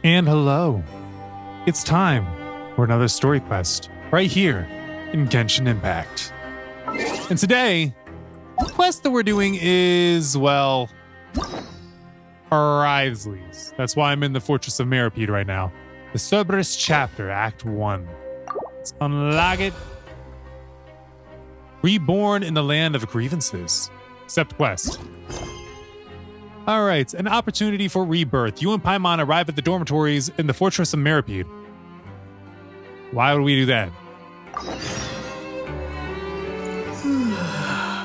And hello. It's time for another story quest right here in Genshin Impact. And today, the quest that we're doing is, well, Arrivesleys. That's why I'm in the Fortress of Meripede right now. The Cerberus chapter, Act 1. Let's unlock it. Reborn in the land of grievances. Accept quest. All right, an opportunity for rebirth. You and Paimon arrive at the dormitories in the Fortress of Meripede. Why would we do that?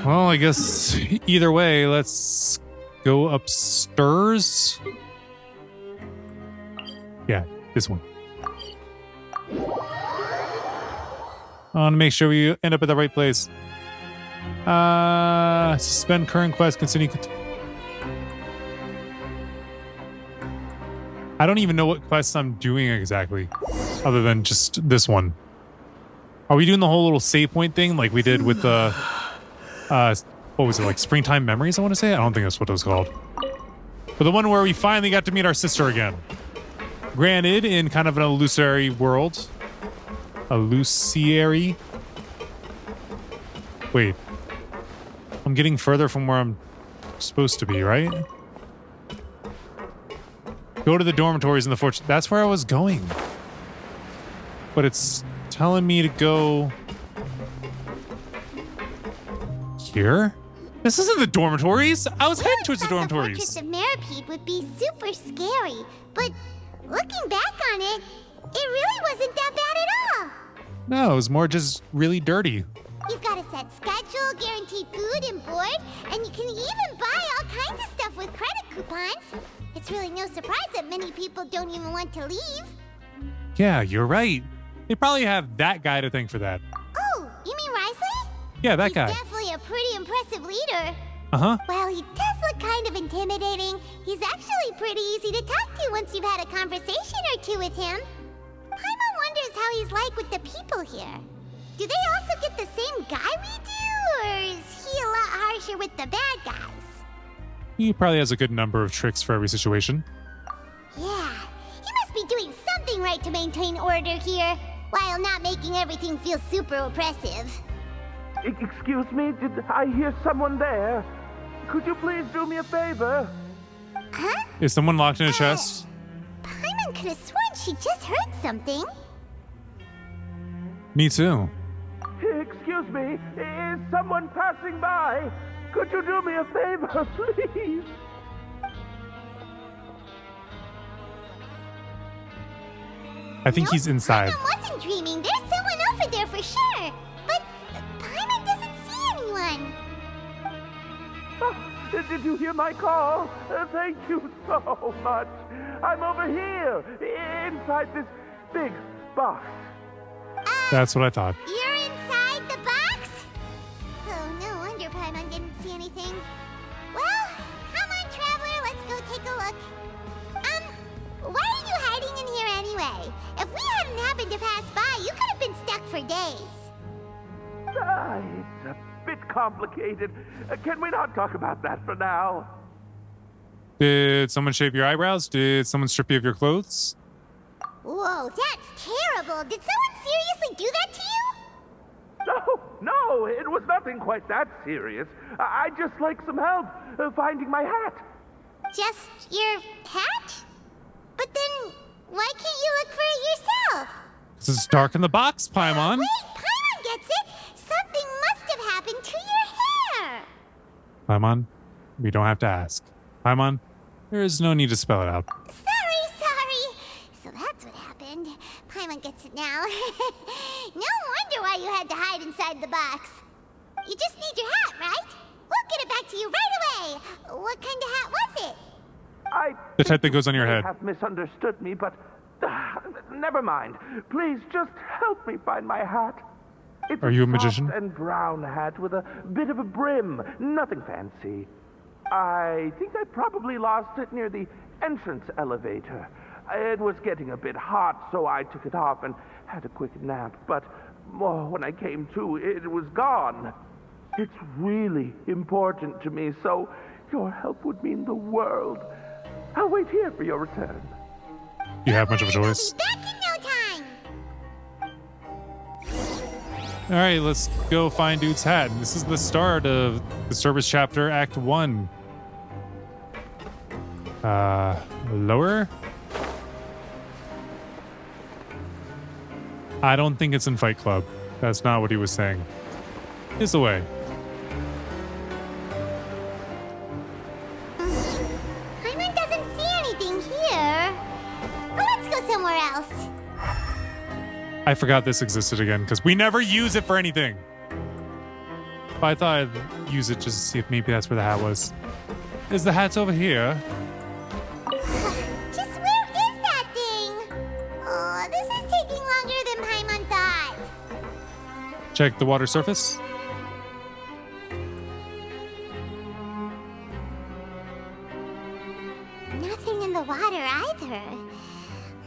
Well, I guess either way, let's go upstairs. Yeah, this one. I want to make sure we end up at the right place. Suspend current quest, continue. I don't even know what quests I'm doing exactly, other than just this one. Are we doing the whole little save point thing like we did with the, what was it, like Springtime Memories, I want to say? I don't think that's what it was called. But the one where we finally got to meet our sister again. Granted, in kind of an illusory world. Illusory? Wait. I'm getting further from where I'm supposed to be, right? Go to the dormitories in the fortress. That's where I was going. But it's telling me to go here? This isn't the dormitories. I was heading towards the dormitories. The Fortress of Meripede would be super scary, but looking back on it, it really wasn't that bad at all. No, it was more just really dirty. You've got a set schedule, guaranteed food and board, and you can even buy all kinds of stuff with credit coupons. It's really no surprise that many people don't even want to leave. Yeah, you're right. They probably have that guy to thank for that. Oh, you mean Risley? Yeah, that guy. He's definitely a pretty impressive leader. Uh-huh. Well, he does look kind of intimidating. He's actually pretty easy to talk to once you've had a conversation or two with him. Paimon wonders how he's like with the people here. Do they also get the same guy we do, or is he a lot harsher with the bad guys? He probably has a good number of tricks for every situation. Yeah, he must be doing something right to maintain order here, while not making everything feel super oppressive. Excuse me, did I hear someone there? Could you please do me a favor? Huh? Is someone locked in a chest? Paimon could have sworn she just heard something. Me too. Excuse me, is someone passing by? Could you do me a favor, please? I think he's inside. Paimon wasn't dreaming. There's someone over there for sure. But Paimon doesn't see anyone. Oh, did you hear my call? Thank you so much. I'm over here, inside this big box. That's what I thought. You're inside the box? Oh, no wonder Paimon didn't see anything. Well, come on, Traveler, let's go take a look. Why are you hiding in here anyway? If we hadn't happened to pass by, you could have been stuck for days. It's a bit complicated. Can we not talk about that for now? Did someone shave your eyebrows? Did someone strip you of your clothes? Whoa, that's terrible. Did someone seriously do that to you? No, it was nothing quite that serious. I'd just like some help finding my hat. Just your hat? But then, why can't you look for it yourself? This is dark in the box, Paimon. Wait, Paimon gets it. Something must have happened to your hair. Paimon, we don't have to ask. Paimon, there is no need to spell it out. Sorry. So that's what happened. Paimon gets it now. No wonder why you had to hide inside the box. You just need your hat, right? We'll get it back to you right away. What kind of hat was it? The type that goes on your head. You have misunderstood me, but never mind. Please just help me find my hat. It's Are you a soft magician? and brown hat with a bit of a brim. Nothing fancy. I think I probably lost it near the entrance elevator. It was getting a bit hot, so I took it off and had a quick nap. But when I came to, it was gone. It's really important to me, so your help would mean the world. I'll wait here for your return. you have much of a choice. I'll be back in no time. All right, let's go find Dude's hat. This is the start of the service chapter, Act 1. Lower? I don't think it's in Fight Club. That's not what he was saying. It's away. Paimon doesn't see anything here. Well, let's go somewhere else. I forgot this existed again because we never use it for anything. But I thought I'd use it just to see if maybe that's where the hat was. Is the hat's over here? Just where is that thing? Oh, this is taking longer than Paimon thought. Check the water surface. Nothing in the water either.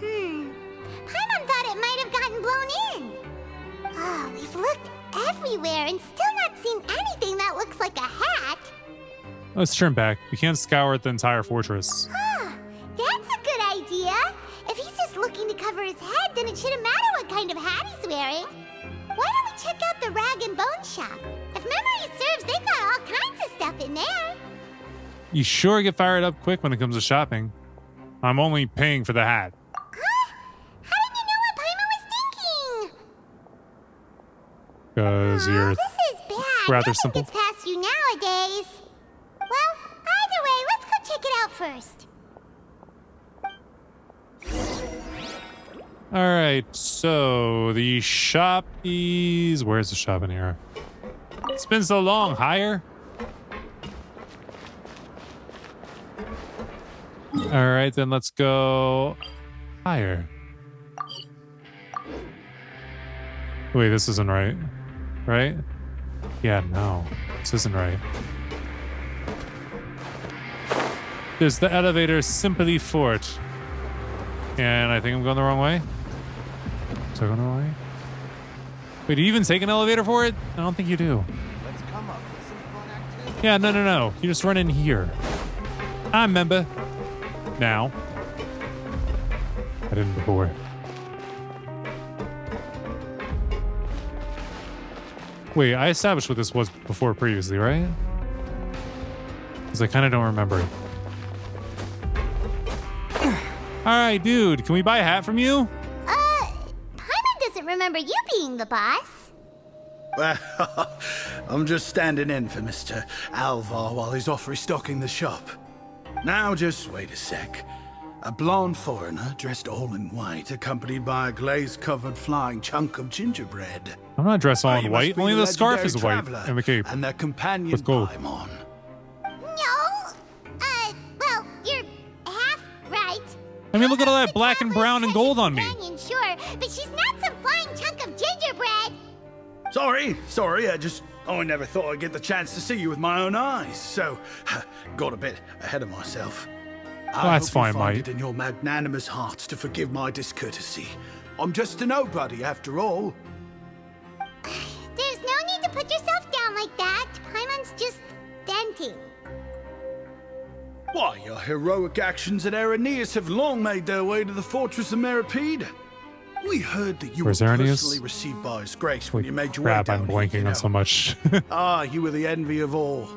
Paimon thought it might have gotten blown in. Oh, we've looked everywhere and still not seen anything that looks like a hat. Let's turn back. We can't scour the entire fortress. That's a good idea. If he's just looking to cover his head, then it shouldn't matter what kind of hat he's wearing. Why don't we check out the rag and bone shop? If memory serves, they got all kinds of stuff in there. You sure get fired up quick when it comes to shopping. I'm only paying for the hat. Huh? How did you know what Paimon was thinking? Because Aw, you're this is bad. rather Nothing simple. gets past you nowadays. Well, either way, let's go check it out first. All right, so the shop is... Where's the shop in here? It's been so long. Higher? All right, then let's go higher. Wait, this isn't right. Right? Yeah, no. This isn't right. There's the elevator Sympathy Fort. And I think I'm going the wrong way. So going the wrong way? Wait, do you even take an elevator for it? I don't think you do. Let's come up with some fun activities. Yeah, no. You just run in here. I remember. Now. I didn't before. Wait, I established what this was before previously, right? Because I kind of don't remember. Alright, dude, can we buy a hat from you? Paimon doesn't remember you being the boss. Well, I'm just standing in for Mr. Alvar while he's off restocking the shop. Now, just wait a sec. A blonde foreigner dressed all in white, accompanied by a glaze-covered flying chunk of gingerbread. I'm not dressed all in You white. must be Only the scarf is legendary white. traveler And the cape. and their companion With gold. Paimon. No. Well, you're half right. I mean, look at all Paimon's that the black and brown and traveler's gold on me. companion, sure, but she's not some flying chunk of gingerbread. Sorry, I never thought I'd get the chance to see you with my own eyes, so got a bit ahead of myself. That's fine, I hope you find mate. it in your magnanimous hearts to forgive my discourtesy. I'm just a nobody, after all. There's no need to put yourself down like that. Paimon's just venting. Why, your heroic actions at Araneus have long made their way to the fortress of Meripede. We heard that you Where's were Araneus? personally received by His Grace when you made your way Crap, down I'm here, blanking you know. on so much. Ah, you were the envy of all.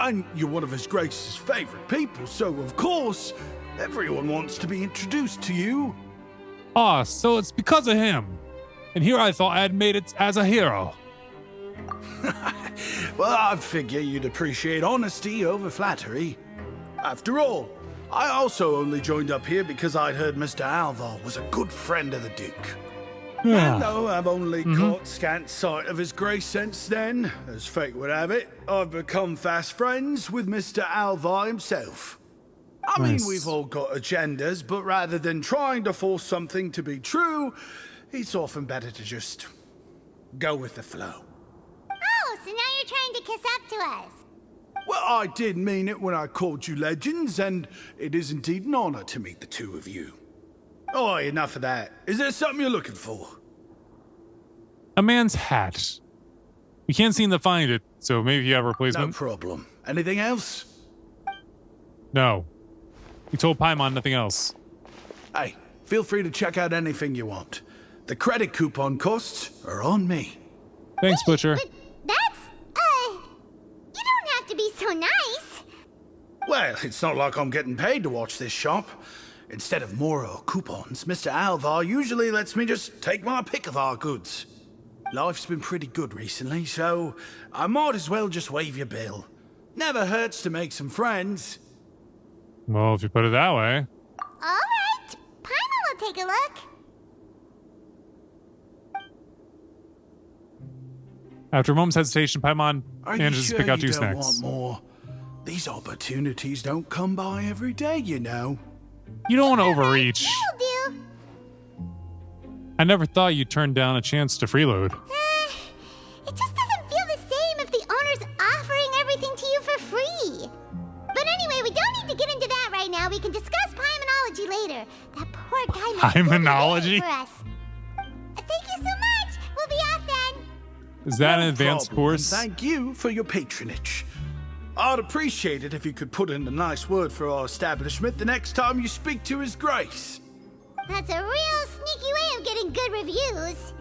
And you're one of His Grace's favorite people, so of course, everyone wants to be introduced to you. Ah, so it's because of him. And here I thought I had made it as a hero. Well, I figure you'd appreciate honesty over flattery. After all, I also only joined up here because I'd heard Mr. Alvar was a good friend of the Duke. Yeah. And though I've only caught scant sight of His Grace since then, as fate would have it, I've become fast friends with Mr. Alvar himself. I Nice. mean, we've all got agendas, but rather than trying to force something to be true, it's often better to just go with the flow. Oh, so now you're trying to kiss up to us. Well, I did mean it when I called you legends, and it is indeed an honor to meet the two of you. Oh, enough of that. Is there something you're looking for? A man's hat. We can't seem to find it, so maybe you have a No replacement? problem. Anything else? No. We told Paimon nothing else. Hey, Feel free to check out anything you want. The credit coupon costs are on me. Thanks, Butcher. But that's, you don't have to be so nice. Well, it's not like I'm getting paid to watch this shop. Instead of more coupons, Mr. Alvar usually lets me just take my pick of our goods. Life's been pretty good recently, so I might as well just waive your bill. Never hurts to make some friends. Well, if you put it that way. All right, Paimon will take a look. After a moment's hesitation, Paimon Are you manages sure to pick out you two don't snacks. want more? These opportunities don't come by every day, you know. You don't want to overreach. That'll do. I never thought you'd turn down a chance to freeload. It just doesn't feel the same if the owner's offering everything to you for free. But anyway, we don't need to get into that right now. We can discuss Paimonology later. That poor guy must still be Paimonology? waiting for us. Thank you so much. We'll be off then. Is that No an advanced problem, course? and thank you for your patronage. I'd appreciate it if you could put in a nice word for our establishment the next time you speak to His Grace. That's a real sneaky way of getting good reviews.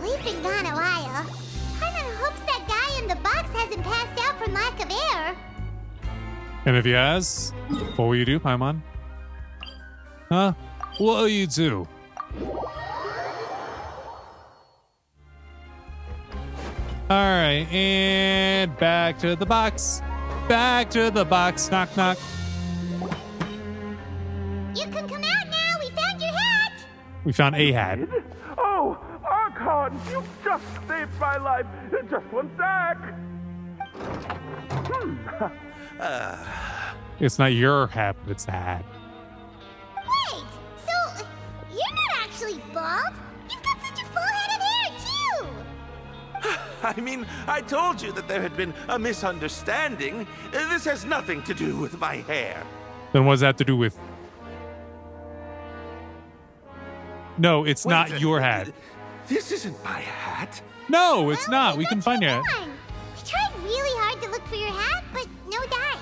We've been gone a while. Paimon hopes that guy in the box hasn't passed out from lack of air. And if he has, what will you do, Paimon? Huh? What will you do? Alright, and back to the box. Back to the box. Knock, knock. You can come out now. We found your hat. We found a hat. Oh, Archon, you just saved my life. Just one sec. It's not your hat, but it's the hat. Wait, so you're not actually bald? You've got such a full head of hair, too. I mean, I told you that there had been a misunderstanding. This has nothing to do with my hair. Then what does that have to do with... No, it's Wait, not your hat. This isn't my hat. No, it's Well, not. We can find it. one. We tried really hard to look for your hat, but no dice.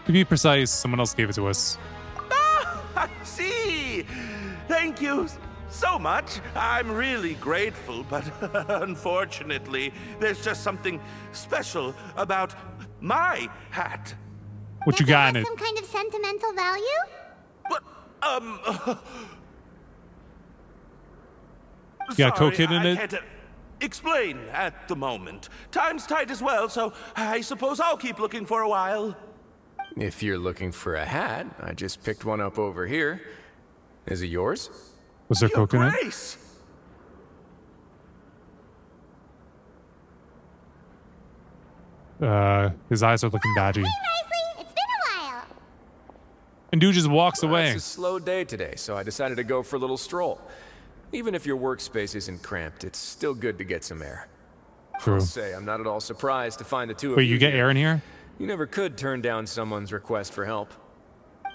To be precise, someone else gave it to us. Ah, I see. Thank you so much. I'm really grateful, but unfortunately, there's just something special about my hat. What you Does got have in it? some kind of sentimental value? But, You got sorry, Coke in I it? can't explain at the moment. Time's tight as well, so I suppose I'll keep looking for a while. If you're looking for a hat, I just picked one up over here. Is it yours? Was there Your Coke in it? Grace! His eyes are looking dodgy. Hey, Risley, it's been a while. And dude just walks Well, away. it's a slow day today, so I decided to go for a little stroll. Even if your workspace isn't cramped, it's still good to get some air. True. I'll say I'm not at all surprised to find the two of Wait, you you get here. air in here? You never could turn down someone's request for help.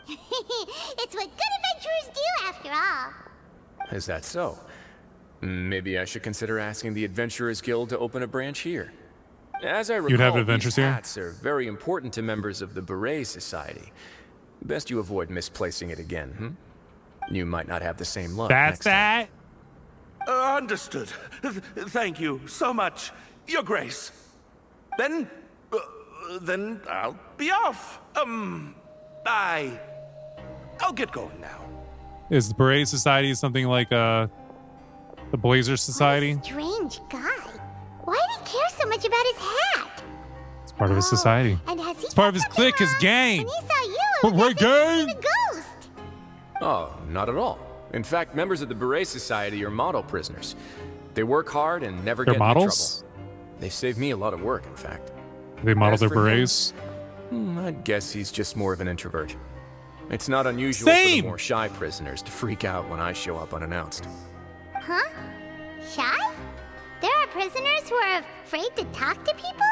It's what good adventurers do, after all. Is that so? Maybe I should consider asking the Adventurers Guild to open a branch here. As I recall, You'd have these adventures here? hats are very important to members of the Beret Society. Best you avoid misplacing it again, You might not have the same luck That's next time. that? Understood. Thank you so much, Your Grace. Then I'll be off. I'll get going now. Is the Beret Society something like the Blazer Society? Strange guy. Why did he care so much about his hat? It's part of his society. And has he It's part of done his something clique, his wrong? gang. When he saw you, But it we're was as if he'd gang. seen a ghost. Oh, not at all. In fact, members of the Beret Society are model prisoners. They work hard and never They're get models? into trouble. They saved me a lot of work, in fact. They model As their for him- berets. I'd guess he's just more of an introvert. It's not unusual for Same. the more shy prisoners to freak out when I show up unannounced. Huh? Shy? There are prisoners who are afraid to talk to people?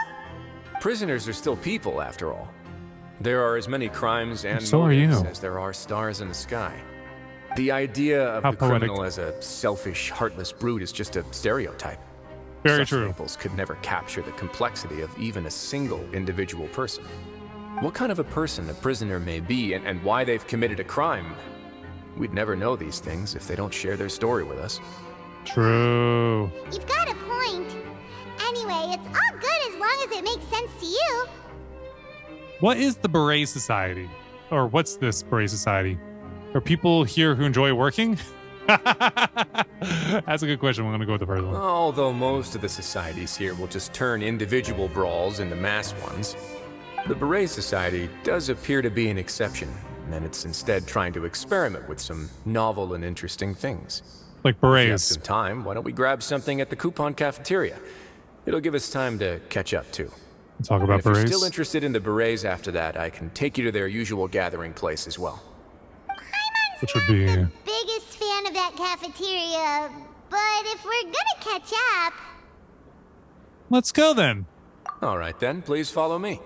Prisoners are still people, after all. There are as many crimes and So are motives you. as there are stars in the sky. The idea of How the poetic. criminal as a selfish, heartless brute is just a stereotype. Very Such true. labels could never capture the complexity of even a single individual person. What kind of a person a prisoner may be and why they've committed a crime We'd never know these things if they don't share their story with us. True. You've got a point. Anyway, it's all good as long as it makes sense to you. What is the Beret Society? Or what's this Beret Society? Are people here who enjoy working? That's a good question. We're going to go with the first one. Although most of the societies here will just turn individual brawls into mass ones, the Beret Society does appear to be an exception, and it's instead trying to experiment with some novel and interesting things. Like If you have berets. some time, why don't we grab something at the coupon cafeteria? It'll give us time to catch up too. Talk And about if you're berets. still interested in the berets after that, I can take you to their usual gathering place as well. Which would be... Biggest fan of that cafeteria, but if we're gonna catch up... Let's go then. All right then, please follow me.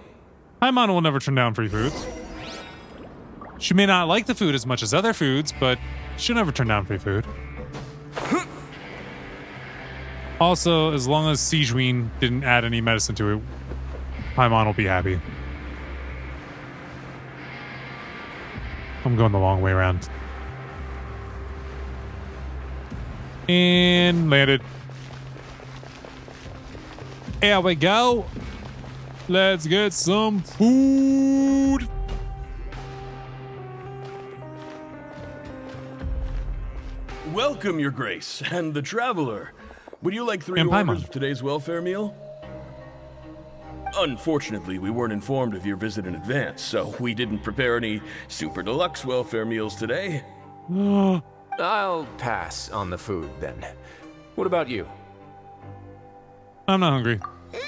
Paimon will never turn down free foods. She may not like the food as much as other foods, but she'll never turn down free food. Also, as long as Sijuin didn't add any medicine to it, Paimon will be happy. I'm going the long way around. And landed. Here we go. Let's get some food. Welcome, Your Grace, and the Traveler. Would you like 3 And Paimon. orders of today's welfare meal? Unfortunately, we weren't informed of your visit in advance, so we didn't prepare any super deluxe welfare meals today. I'll pass on the food then. What about you? I'm not hungry. Then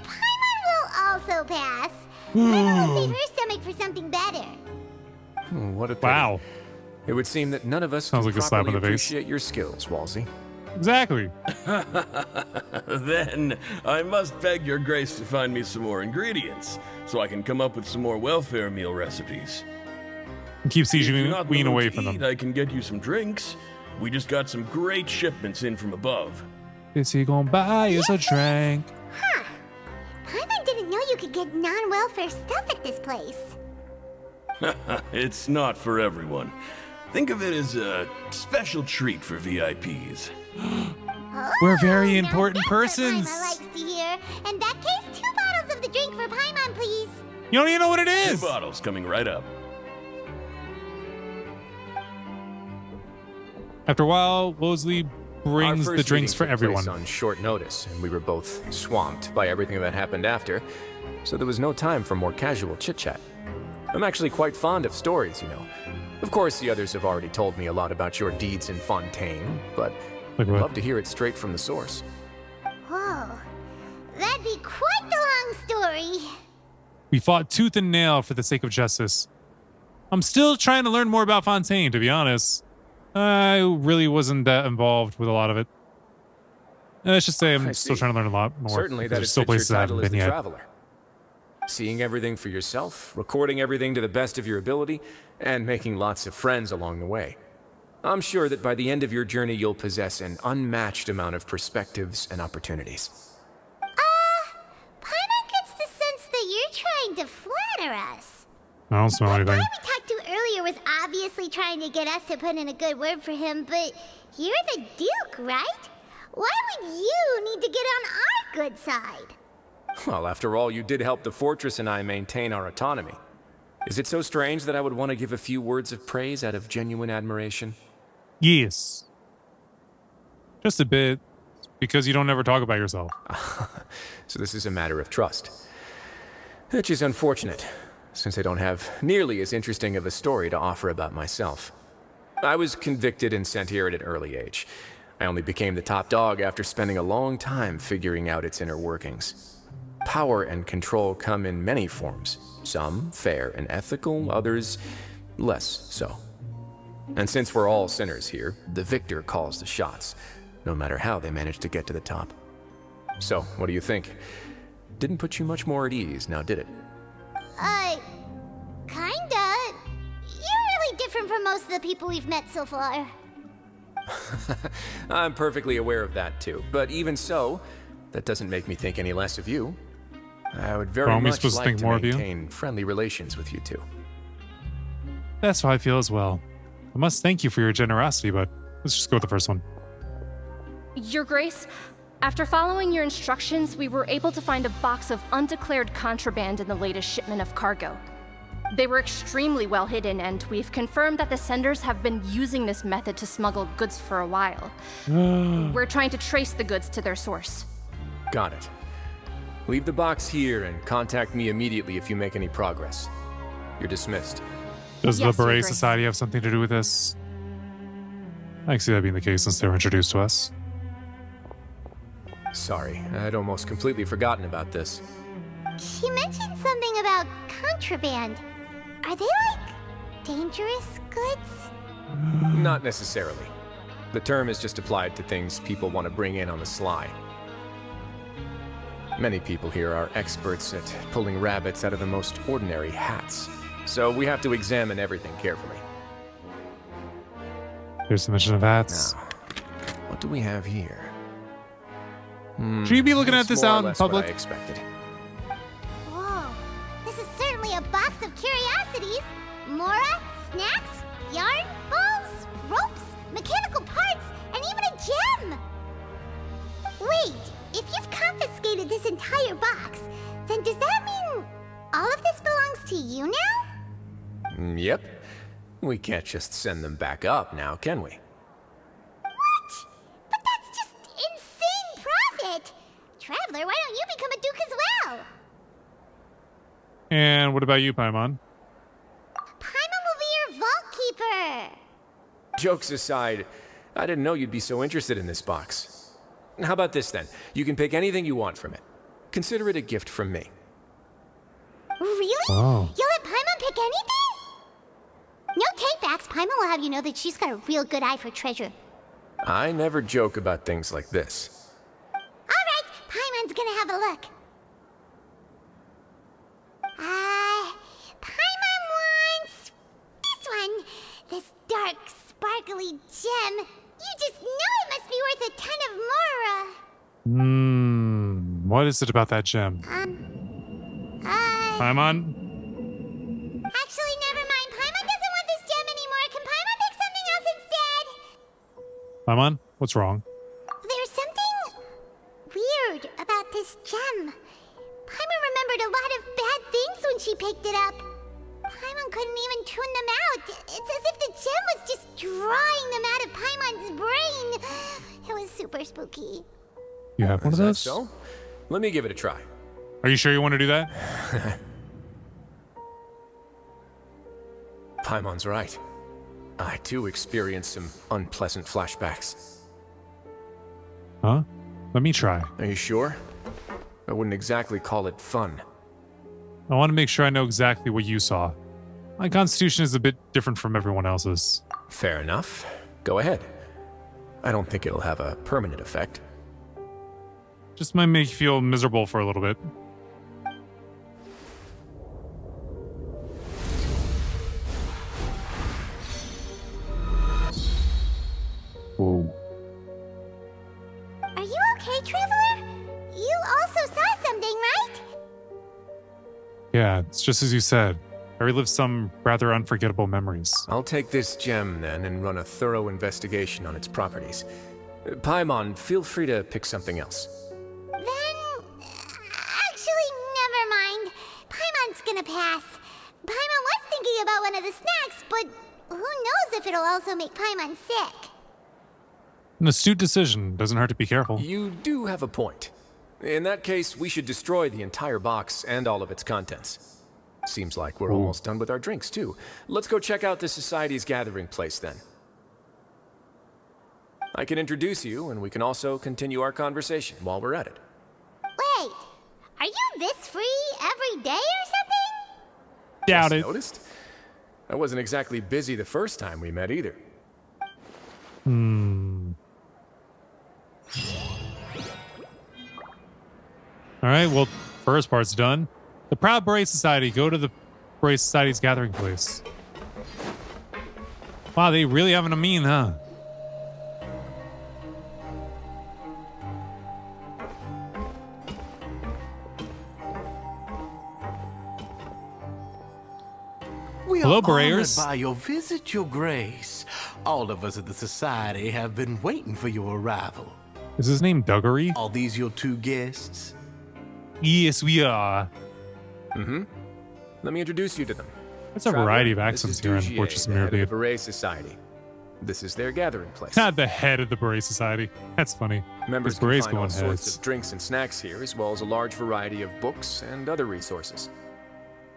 Paimon will also pass. Paimon will save her stomach for something better. What a pity. Wow. It would seem that none of us Sounds can like a slap in properly the face. appreciate your skills, Walsey. Exactly. Then, I must beg Your Grace to find me some more ingredients, so I can come up with some more welfare meal recipes. And keep If you're not in the Sijuin mood away to from eat, them. I can get you some drinks. We just got some great shipments in from above. Is he gonna buy us a drink? Huh. Paimon didn't know you could get non-welfare stuff at this place. It's not for everyone. Think of it as a special treat for VIPs. We're very now important that's what persons. Paimon likes to hear. In that case, 2 bottles of the drink for Paimon, please. You don't even know what it 2 is. bottles coming right up. After a while, Wosley Our brings first the drinks meeting for took place everyone. on short notice, and we were both swamped by everything that happened after, so there was no time for more casual chit-chat. I'm actually quite fond of stories, you know. Of course, the others have already told me a lot about your deeds in Fontaine, but Like I'd what? love to hear it straight from the source. Whoa. That'd be quite the long story. We fought tooth and nail for the sake of justice. I'm still trying to learn more about Fontaine, to be honest. I really wasn't that involved with a lot of it. Let's just say I'm I still see. trying to learn a lot more. Certainly, because that there's is still your places I title haven't as been the yet. traveler. Seeing everything for yourself, recording everything to the best of your ability, and making lots of friends along the way. I'm sure that by the end of your journey, you'll possess an unmatched amount of perspectives and opportunities. Paimon gets the sense that you're trying to flatter us. I don't smell The guy anything. we talked to earlier was obviously trying to get us to put in a good word for him, but you're the Duke, right? Why would you need to get on our good side? Well, after all, you did help the fortress and I maintain our autonomy. Is it so strange that I would want to give a few words of praise out of genuine admiration? Yes. Just a bit. Because you don't ever talk about yourself. So this is a matter of trust. Which is unfortunate, since I don't have nearly as interesting of a story to offer about myself. I was convicted and sent here at an early age. I only became the top dog after spending a long time figuring out its inner workings. Power and control come in many forms, some fair and ethical, others less so. And since we're all sinners here, the victor calls the shots, no matter how they manage to get to the top. So, what do you think? Didn't put you much more at ease, now did it? Kinda. You're really different from most of the people we've met so far. I'm perfectly aware of that too, but even so, that doesn't make me think any less of you. I would very Well, aren't we much supposed to like think to more of you? maintain friendly relations with you two. That's how I feel as well. I must thank you for your generosity, but let's just go with the first one. Your Grace, after following your instructions, we were able to find a box of undeclared contraband in the latest shipment of cargo. They were extremely well hidden, and we've confirmed that the senders have been using this method to smuggle goods for a while. We're trying to trace the goods to their source. Got it. Leave the box here and contact me immediately if you make any progress. You're dismissed. Does Yes, the Your Beret Grace. Society have something to do with this? I can see that being the case since they were introduced to us. Sorry, I'd almost completely forgotten about this. She mentioned something about contraband. Are they like dangerous goods? Not necessarily. The term is just applied to things people want to bring in on the sly. Many people here are experts at pulling rabbits out of the most ordinary hats, so we have to examine everything carefully. There's the mention of hats. Now, what do we have here? Should you be looking at It's this more or out in less what public? I expected. Whoa, this is certainly a box of curiosities. Mora, snacks, yarn, balls, ropes, mechanical parts, and even a gem! Wait, if you've confiscated this entire box, then does that mean all of this belongs to you now? Yep. We can't just send them back up now, can we? What? But that's just insane profit! Traveler, why don't you become a duke as well? And what about you, Paimon? Paimon will be your vault keeper! Jokes aside, I didn't know you'd be so interested in this box. How about this then? You can pick anything you want from it. Consider it a gift from me. Really? Oh. You'll let Paimon pick anything? No takebacks. Paimon will have you know that she's got a real good eye for treasure. I never joke about things like this. Alright, Paimon's gonna have a look. Paimon wants this one. This dark, sparkly gem. You just know it must be worth a ton of mora. What is it about that gem? Paimon? Actually, never mind. Paimon doesn't want this gem anymore. Can Paimon pick something else instead? Paimon? What's wrong? There's something weird about this gem. Paimon remembered a lot of bad things when she picked it up. Paimon couldn't even tune them out. It's as if the gem was just drawing them out of Paimon's brain. It was super spooky. You have one Is of that those? so? Let me give it a try. Are you sure you want to do that? Paimon's right. I too experienced some unpleasant flashbacks. Huh? Let me try. Are you sure? I wouldn't exactly call it fun. I want to make sure I know exactly what you saw. My constitution is a bit different from everyone else's. Fair enough. Go ahead. I don't think it'll have a permanent effect. Just might make you feel miserable for a little bit. Whoa. Are you okay, Traveler? You also saw something, right? Yeah, it's just as you said. I relived some rather unforgettable memories. I'll take this gem then and run a thorough investigation on its properties. Paimon, feel free to pick something else. Then, actually, never mind. Paimon's gonna pass. Paimon was thinking about one of the snacks, but who knows if it'll also make Paimon sick. An astute decision. Doesn't hurt to be careful. You do have a point. In that case, we should destroy the entire box and all of its contents. Seems like we're almost done with our drinks, too. Let's go check out the Society's gathering place, then. I can introduce you, and we can also continue our conversation while we're at it. Wait, are you this free every day or something? Doubt Just it. noticed? I wasn't exactly busy the first time we met, either. All right, well, first part's done. The Proud Beret Society. Go to the Beret Society's gathering place. Wow, they really having a mean, huh? We Hello, are Brayers. honored by your visit, Your Grace. All of us at the Society have been waiting for your arrival. Is his name Duggery? Are these your two guests? Yes, we are. Let me introduce you to them. That's a Traveler, variety of this accents is here in Dugier, Fortress of the head of Mirabede. the Beret Society. This is their gathering place. Not the head of the Beret Society. That's funny. Members These can berets find all going sorts heads. of drinks and snacks here, as well as a large variety of books and other resources.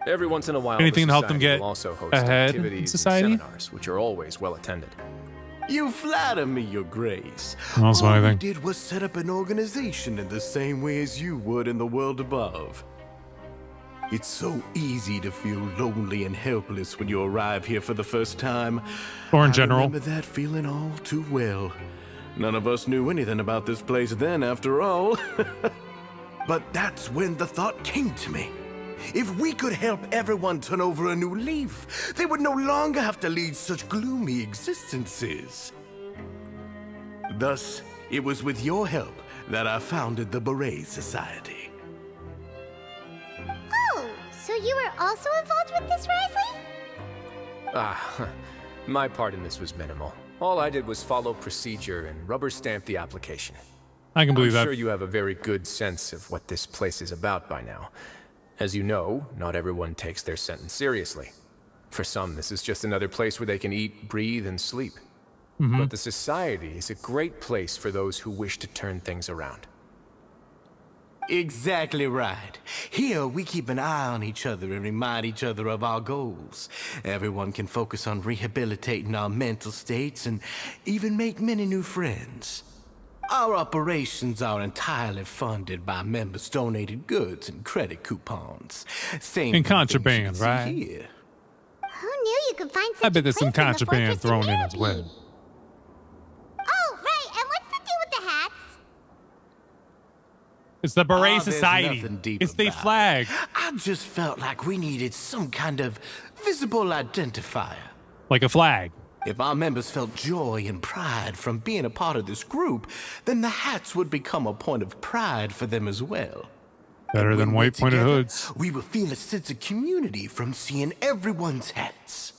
Every once in a while, Anything the to help them Society get will also host ahead in activities society? and seminars, which are always well attended. You flatter me, Your Grace. That's All what I we think. did was set up an organization in the same way as you would in the world above. It's so easy to feel lonely and helpless when you arrive here for the first time. Or in I general. remember that feeling all too well. None of us knew anything about this place then, after all. But that's when the thought came to me. If we could help everyone turn over a new leaf, they would no longer have to lead such gloomy existences. Thus, it was with your help that I founded the Beret Society. Oh, so you were also involved with this, Risley? My part in this was minimal. All I did was follow procedure and rubber stamp the application. I can believe I'm that. sure you have a very good sense of what this place is about by now. As you know, not everyone takes their sentence seriously. For some, this is just another place where they can eat, breathe, and sleep. But the Society is a great place for those who wish to turn things around. Exactly right. Here, we keep an eye on each other and remind each other of our goals. Everyone can focus on rehabilitating our mental states and even make many new friends. Our operations are entirely funded by members' donated goods and credit coupons. Same And kind of things you contraband, can see right? here. Who knew you could find such I bet a there's some place in the contraband Fortress of thrown in as Mirabede? well. Oh, right. And what's the deal with the hats? It's the Beret There's Society. nothing deep It's the about it. flag. I just felt like we needed some kind of visible identifier. Like a flag. If our members felt joy and pride from being a part of this group, then the hats would become a point of pride for them as well. Better And than when we're white pointed together, hoods. We will feel a sense of community from seeing everyone's hats.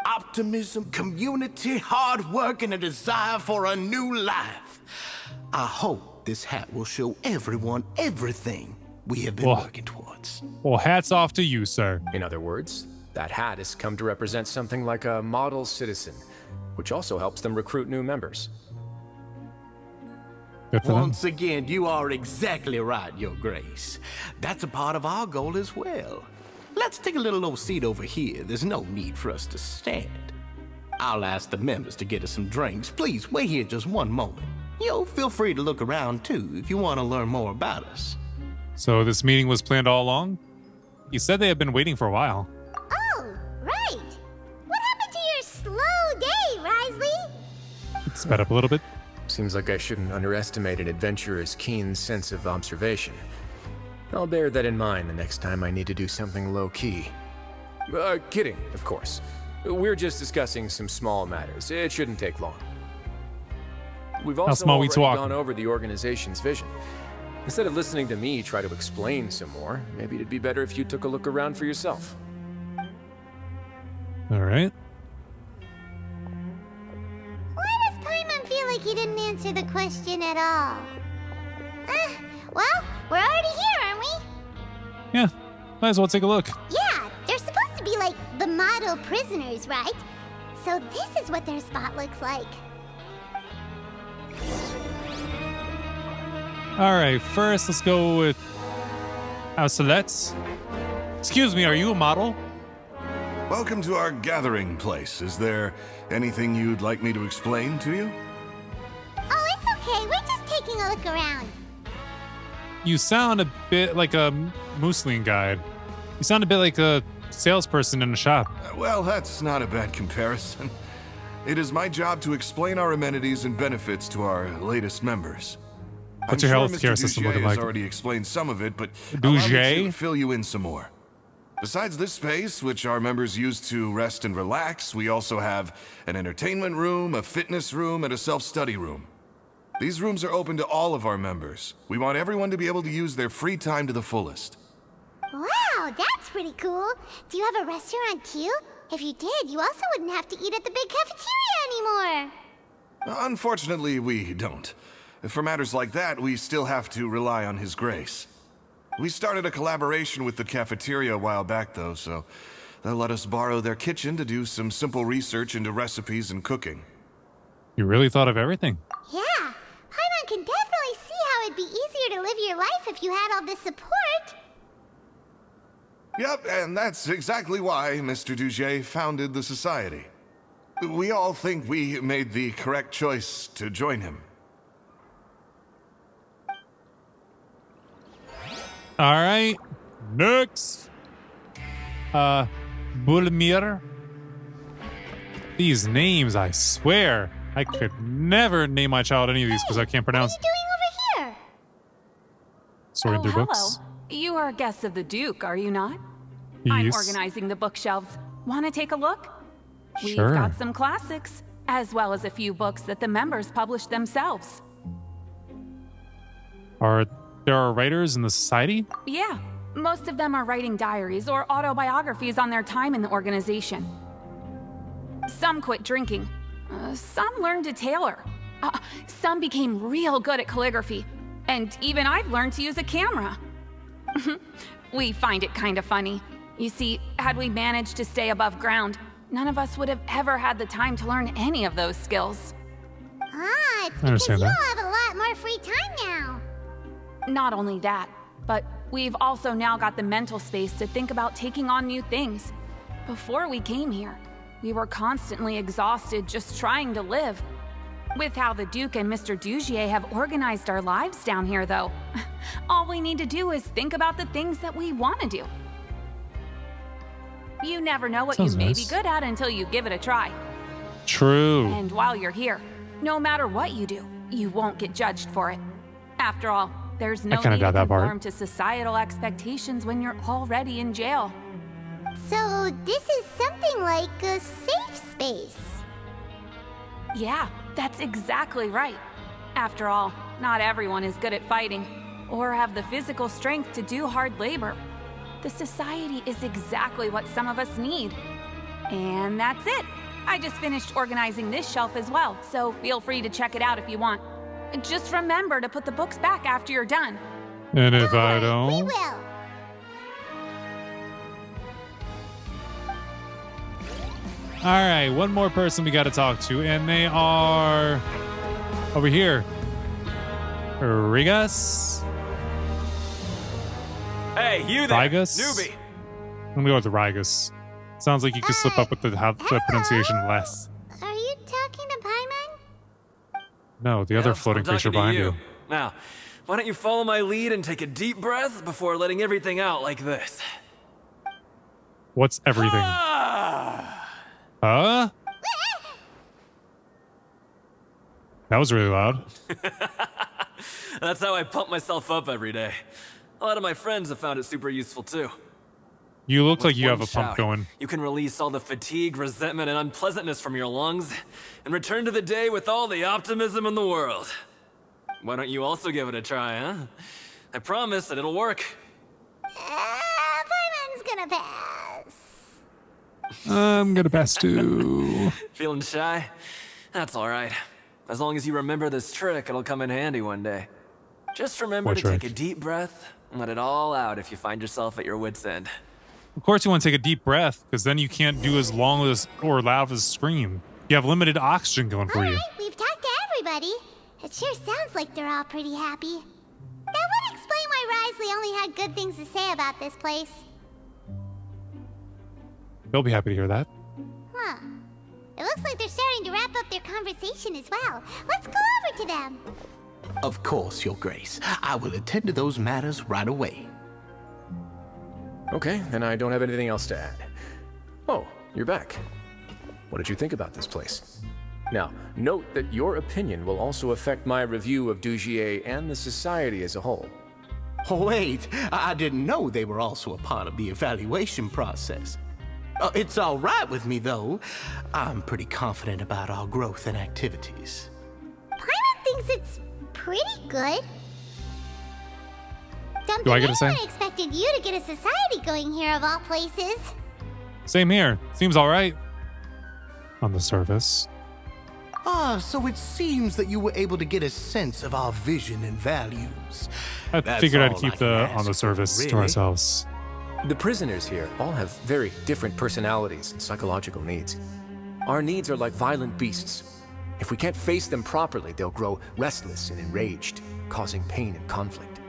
Optimism, community, hard work, and a desire for a new life. I hope this hat will show everyone everything we have been Well- working towards. Well, hats off to you, sir. In other words, that hat has come to represent something like a model citizen, which also helps them recruit new members. Good for them. Once again, you are exactly right, Your Grace. That's a part of our goal as well. Let's take a little old seat over here. There's no need for us to stand. I'll ask the members to get us some drinks. Please wait here just one moment. Feel free to look around too if you want to learn more about us. So this meeting was planned all along? You said they had been waiting for a while. Oh, right. What happened to your slow day, Risley? It sped up a little bit. Seems like I shouldn't underestimate an adventurer's keen sense of observation. I'll bear that in mind the next time I need to do something low-key. Kidding, of course. We're just discussing some small matters. It shouldn't take long. We've also small we already talk. gone over the organization's vision. Instead of listening to me try to explain some more, maybe it'd be better if you took a look around for yourself. All right. Why does Paimon feel like he didn't answer the question at all? Well, we're already here, aren't we? Yeah. Might as well take a look. Yeah, they're supposed to be like the model prisoners, right? So this is what their spot looks like. All right. First, let's go with our Celeste. Excuse me, are you a model? Welcome to our gathering place. Is there anything you'd like me to explain to you? Oh, it's okay. We're just taking a look around. You sound a bit like a Muslim guide. You sound a bit like a salesperson in a shop. Well, that's not a bad comparison. It is my job to explain our amenities and benefits to our latest members. What's I'm your sure healthcare Mr. system Dugier looking has like? already explained some of it, but allow me Dugier? to fill you in some more. Besides this space, which our members use to rest and relax, we also have an entertainment room, a fitness room, and a self-study room. These rooms are open to all of our members. We want everyone to be able to use their free time to the fullest. Wow, Wow, that's pretty cool. Do you have a restaurant too? If you did, you also wouldn't have to eat at the big cafeteria anymore. Unfortunately, we don't. For matters like that, we still have to rely on His grace. We started a collaboration with the cafeteria a while back, though, so they'll let us borrow their kitchen to do some simple research into recipes and cooking. You really thought of everything. Yeah, Paimon can definitely see how it'd be easier to live your life if you had all this support. Yep, and that's exactly why Mr. Dugier founded the society. We all think we made the correct choice to join him. All right, next. Bulmir. These names, I swear, I could never name my child any of these because I can't pronounce. What are you doing over here? Sorting through hello. books. You are guests of the Duke, are you not? I'm Yes. organizing the bookshelves. Want to take a look? We've Sure. got some classics, as well as a few books that the members published themselves. There are writers in the society? Yeah, most of them are writing diaries or autobiographies on their time in the organization. Some quit drinking. Some learned to tailor. Some became real good at calligraphy. And even I've learned to use a camera. We find it kind of funny. You see, had we managed to stay above ground, none of us would have ever had the time to learn any of those skills. Ah, it's I because understand you that. all have a lot more free time now. Not only that, but we've also now got the mental space to think about taking on new things. Before we came here, we were constantly exhausted just trying to live. With how the Duke and Mr. Dugier have organized our lives down here, though, all we need to do is think about the things that we want to do. You never know what Sounds you may nice. be good at until you give it a try. True. And while you're here, no matter what you do, you won't get judged for it. After all, there's no kinda need got to that part. conform to societal expectations when you're already in jail. So this is something like a safe space. Yeah, that's exactly right. After all, not everyone is good at fighting, or have the physical strength to do hard labor. The society is exactly what some of us need. And that's it. I just finished organizing this shelf as well, so feel free to check it out if you want. Just remember to put the books back after you're done. And if I We don't, will. all right, one more person we got to talk to, and they are over here. Rigas? Hey, you there, Rigas? newbie. I'm gonna go with Rigas. Sounds like you could slip up with the pronunciation less. Are you talking to Paimon? No, the other Yep, floating I'm talking creature to behind you. you. Now, why don't you follow my lead and take a deep breath before letting everything out like this? What's everything? Ah! Huh? That was really loud. That's how I pump myself up every day. A lot of my friends have found it super useful too. You look like With you have one a pump shout, going. You can release all the fatigue, resentment, and unpleasantness from your lungs and return to the day with all the optimism in the world. Why don't you also give it a try, huh? I promise that it'll work. Paimon's gonna pass. I'm gonna pass too. Feeling shy? That's all right. As long as you remember this trick, it'll come in handy one day. Just remember What to take trick? a deep breath and let it all out if you find yourself at your wit's end. Of course, you want to take a deep breath because then you can't do as long as or loud as scream. You have limited oxygen going for you. Alright, we've talked to everybody. It sure sounds like they're all pretty happy. That would explain why Risley only had good things to say about this place. They'll be happy to hear that. Huh. It looks like they're starting to wrap up their conversation as well. Let's go over to them. Of course, Your Grace. I will attend to those matters right away. Okay, then I don't have anything else to add. Oh, you're back. What did you think about this place? Now, note that your opinion will also affect my review of Dugier and the society as a whole. Wait, I didn't know they were also a part of the evaluation process. It's all right with me, though. I'm pretty confident about our growth and activities. Paimon thinks it's pretty good. Don't Do I think get to say? anyone expected you to get a society going here of all places. Same here. Seems all right. On the surface. Ah, so it seems that you were able to get a sense of our vision and values. I That's figured I'd all keep I can the ask on the for, surface to really. ourselves. The prisoners here all have very different personalities and psychological needs. Our needs are like violent beasts. If we can't face them properly, they'll grow restless and enraged, causing pain and conflict.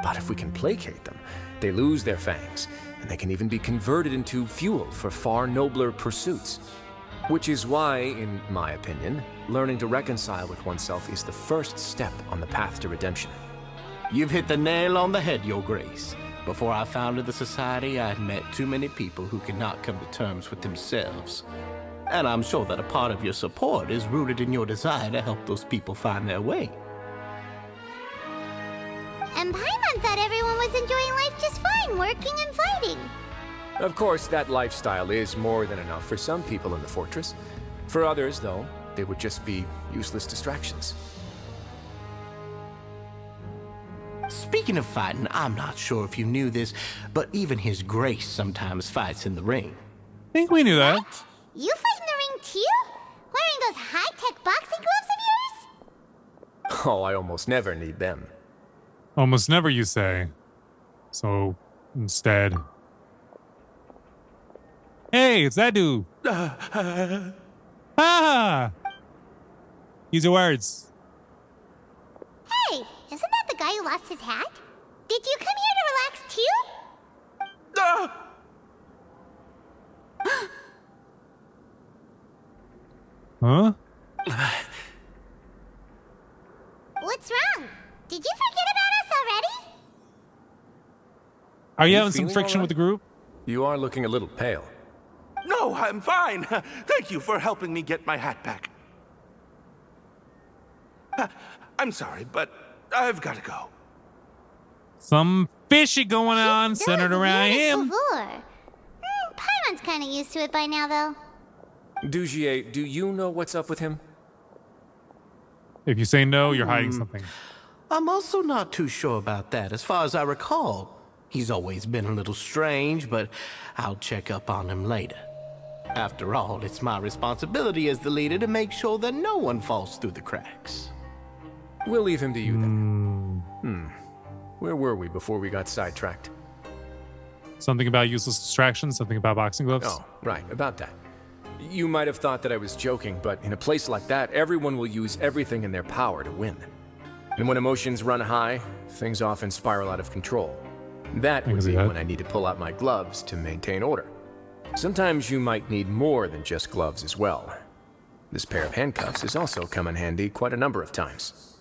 But if we can placate them, they lose their fangs, and they can even be converted into fuel for far nobler pursuits. Which is why, in my opinion, learning to reconcile with oneself is the first step on the path to redemption. You've hit the nail on the head, Your Grace. Before I founded the Society, I had met too many people who could not come to terms with themselves. And I'm sure that a part of your support is rooted in your desire to help those people find their way. And Paimon thought everyone was enjoying life just fine, working and fighting. Of course, that lifestyle is more than enough for some people in the fortress. For others, though, they would just be useless distractions. Speaking of fighting, I'm not sure if you knew this, but even His Grace sometimes fights in the ring. I think we knew that. What? You fight in the ring too? Wearing those high-tech boxing gloves of yours? Oh, I almost never need them. Almost never, you say. So, instead... Hey, it's that dude. Ah! Use your words. Hey, isn't that the guy who lost his hat? Did you come here to relax too? Huh? What's wrong? Did you forget about us already? Are you You having some feeling friction all with the group? You are looking a little pale. No, I'm fine. Thank you for helping me get my hat back. I'm sorry, but I've got to go. Some fishy going on Still centered as around weird as him. before. Paimon's kind of used to it by now, though. Dugier, do you know what's up with him? If you say no, you're hiding something. I'm also not too sure about that. As far as I recall, he's always been a little strange, but I'll check up on him later. After all, it's my responsibility as the leader to make sure that no one falls through the cracks. We'll leave him to you then. Where were we before we got sidetracked? Something about useless distractions, something about boxing gloves. Oh, right, about that. You might have thought that I was joking, but in a place like that, everyone will use everything in their power to win. And when emotions run high, things often spiral out of control. That would be when I need to pull out my gloves to maintain order. Sometimes you might need more than just gloves as well. This pair of handcuffs has also come in handy quite a number of times.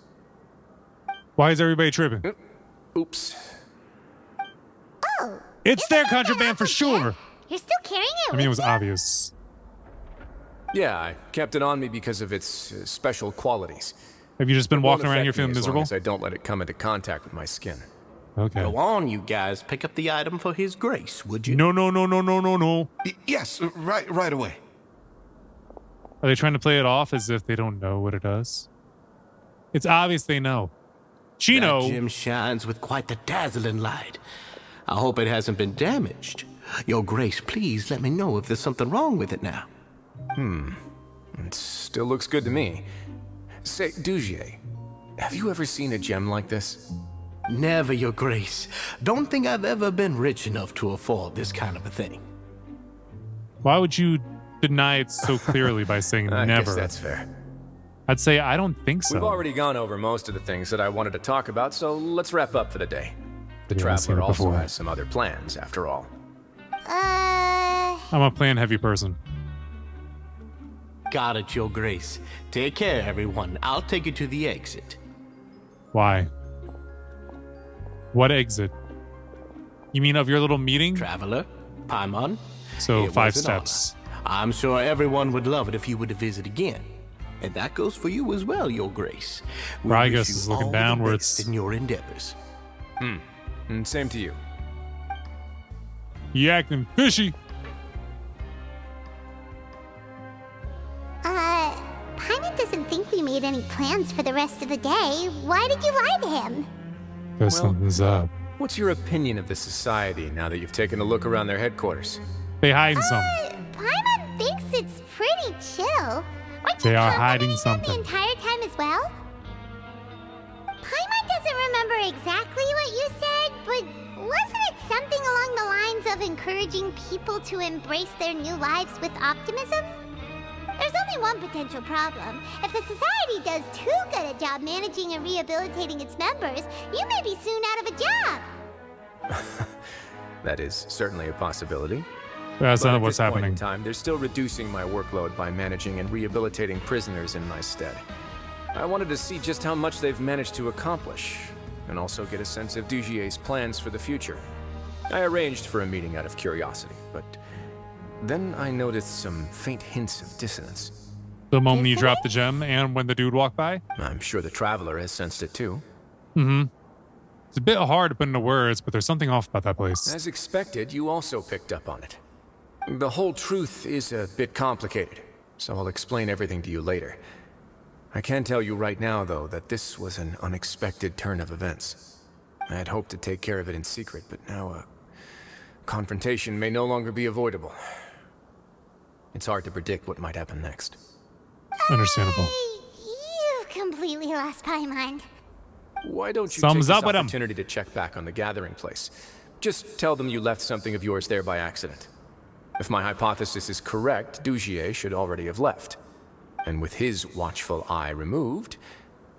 Why is everybody tripping? Oops. Oh, It's isn't their that contraband off for of sure. there? You're still carrying it I mean, it with was you? obvious. Yeah, I kept it on me because of its special qualities. Have you just been It won't walking around here affect me feeling as long miserable? as I don't let it come into contact with my skin. Okay. Go on, you guys. Pick up the item for His Grace, would you? No, no, no, no, no, no, no. Yes, right away. Are they trying to play it off as if they don't know what it does? It's obvious they know. That Chino. gem shines with quite the dazzling light. I hope it hasn't been damaged. Your Grace, please let me know if there's something wrong with it now. It still looks good to me. Say, Dugier, have you ever seen a gem like this? Never, Your Grace. Don't think I've ever been rich enough to afford this kind of a thing. Why would you deny it so clearly by saying I never? guess that's fair. I'd say I don't think so. We've already gone over most of the things that I wanted to talk about, so let's wrap up for the day. The Yeah, I've seen Traveler it also before. has some other plans, after all. I'm a plan-heavy person. Got it, Your Grace. Take care, everyone. I'll take you to the exit. Why? What exit? You mean of your little meeting? Traveler, Paimon. So it 5 was an honor. steps. I'm sure everyone would love it if you were to visit again. And that goes for you as well, Your Grace. We Ragus wish you is looking all the downwards. best in your endeavors. And same to you. You acting fishy. Paimon doesn't think we made any plans for the rest of the day. Why did you lie to him? Because something's up. What's your opinion of the society now that you've taken a look around their headquarters? They hiding some. Paimon thinks it's pretty chill. Weren't They you are hiding complimenting them something. the entire time as well? Paimon doesn't remember exactly what you said, but wasn't it something along the lines of encouraging people to embrace their new lives with optimism? There's only one potential problem. If the society does too good a job managing and rehabilitating its members, you may be soon out of a job. That is certainly a possibility. That's But not at what's this point happening. in time, they're still reducing my workload by managing and rehabilitating prisoners in my stead. I wanted to see just how much they've managed to accomplish, and also get a sense of Dugier's plans for the future. I arranged for a meeting out of curiosity, but then I noticed some faint hints of dissonance. The moment you drop the gem and when the dude walked by? I'm sure the Traveler has sensed it too. Mm-hmm. It's a bit hard to put into words, but there's something off about that place. As expected, you also picked up on it. The whole truth is a bit complicated, so I'll explain everything to you later. I can tell you right now, though, that this was an unexpected turn of events. I had hoped to take care of it in secret, but now a confrontation may no longer be avoidable. It's hard to predict what might happen next. Understandable. You completely lost Paimon. Why don't you Thumbs take up this with 'em. opportunity to check back on the gathering place? Just tell them you left something of yours there by accident. If my hypothesis is correct, Dugier should already have left. And with his watchful eye removed,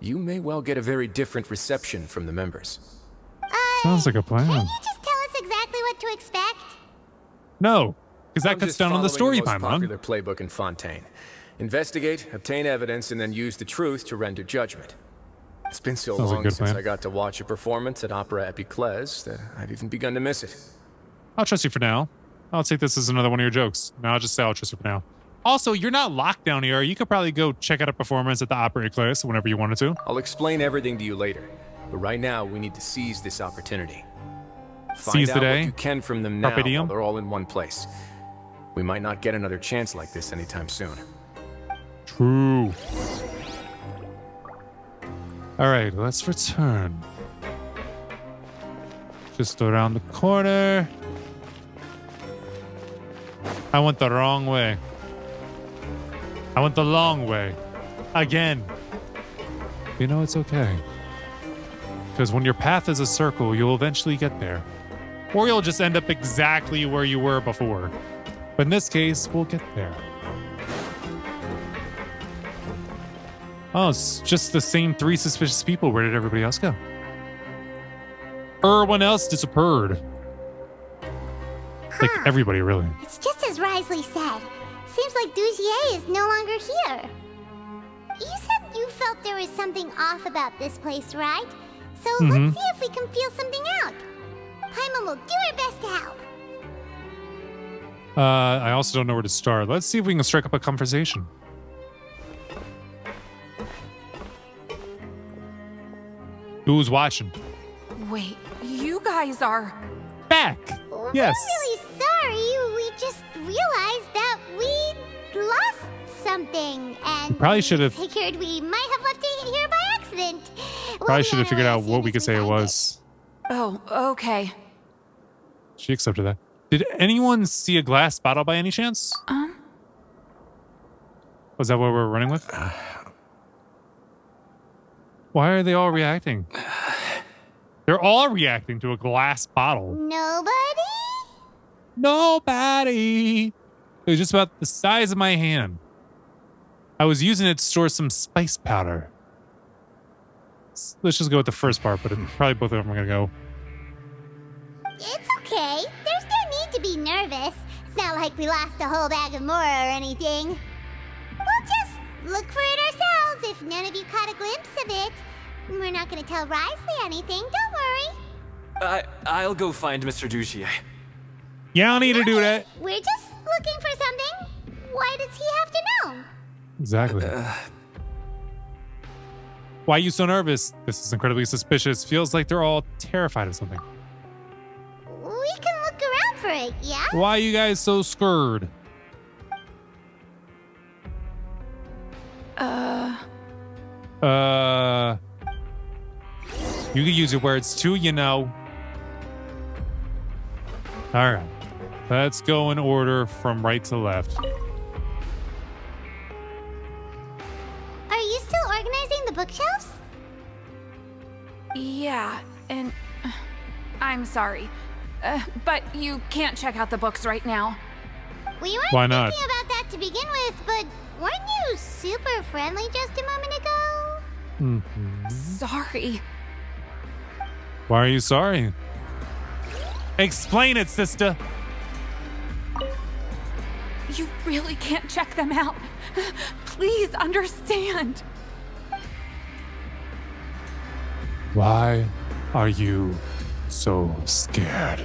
you may well get a very different reception from the members. Sounds like a plan. Can you just tell us exactly what to expect? No, because that I'm cuts just down on the following story, most Paimon. popular playbook in Fontaine. Investigate, obtain evidence, and then use the truth to render judgment. It's been so Sounds like a long good since plan. I got to watch a performance at Opera Epiclese that I've even begun to miss it. I'll trust you for now. I'll take this as another one of your jokes. No, I'll just say I'll trust you for now. Also, you're not locked down here. You could probably go check out a performance at the Opera class whenever you wanted to. I'll explain everything to you later, but right now we need to seize this opportunity. Find Seize out the day? what you can from them now Carpe diem? while they're all in one place. We might not get another chance like this anytime soon. True. All right, let's return. Just around the corner. I went the wrong way. I went the long way. Again. You know, it's okay. Because when your path is a circle, you'll eventually get there. Or you'll just end up exactly where you were before. But in this case, we'll get there. Oh, it's just the same three suspicious people. Where did everybody else go? Everyone else disappeared. Like everybody, really. It's just as Risley said. Seems like Dugier is no longer here. You said you felt there was something off about this place, right? So let's see if we can feel something out. Paimon will do her best to help. I also don't know where to start. Let's see if we can strike up a conversation. Who's watching? Wait, you guys are... Back! Yes. We're really sorry. We just realized that we lost something, and probably should have- figured we might have left it here by accident. Probably should have figured out what we could say it was. Oh, okay. She accepted that. Did anyone see a glass bottle by any chance? Was that what we're running with? Why are they all reacting? They're all reacting to a glass bottle. Nobody? Nobody. It was just about the size of my hand. I was using it to store some spice powder. Let's just go with the first part, but probably both of them are going to go. It's okay. There's no need to be nervous. It's not like we lost a whole bag of more or anything. We'll just look for it ourselves if none of you caught a glimpse of it. We're not going to tell Risley anything, don't worry. I'll go find Mr. Dugier. You don't need to do that. We're just looking for something. Why does he have to know? Exactly. Why are you so nervous? This is incredibly suspicious. Feels like they're all terrified of something. We can look around for it, yeah? Why are you guys so scared? You can use your words too, you know. All right. Let's go in order from right to left. Are you still organizing the bookshelves? Yeah, and I'm sorry. But you can't check out the books right now. We weren't Why not? thinking about that to begin with, but weren't you super friendly just a moment ago? Sorry. Why are you sorry? Explain it, sister. You really can't check them out. Please understand. Why are you so scared?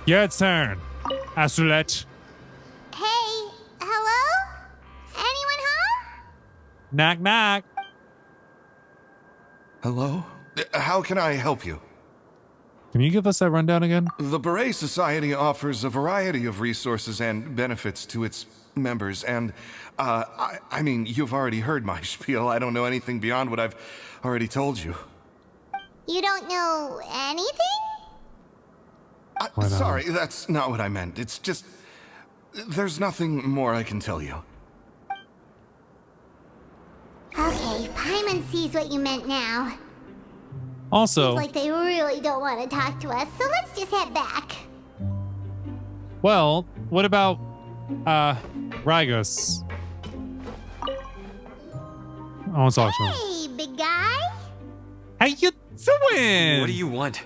Your turn, Astrolette. Hey, hello? Anyone home? Knock, knock. Hello? How can I help you? Can you give us that rundown again? The Beret Society offers a variety of resources and benefits to its members, and, I mean, you've already heard my spiel. I don't know anything beyond what I've already told you. You don't know anything? Sorry, that's not what I meant. It's just... there's nothing more I can tell you. Okay, Paimon sees what you meant now. Also, Seems like they really don't want to talk to us, so let's just head back. well, what about, Rygos? I want to talk to him. Hey, big guy? How you doing? What do you want?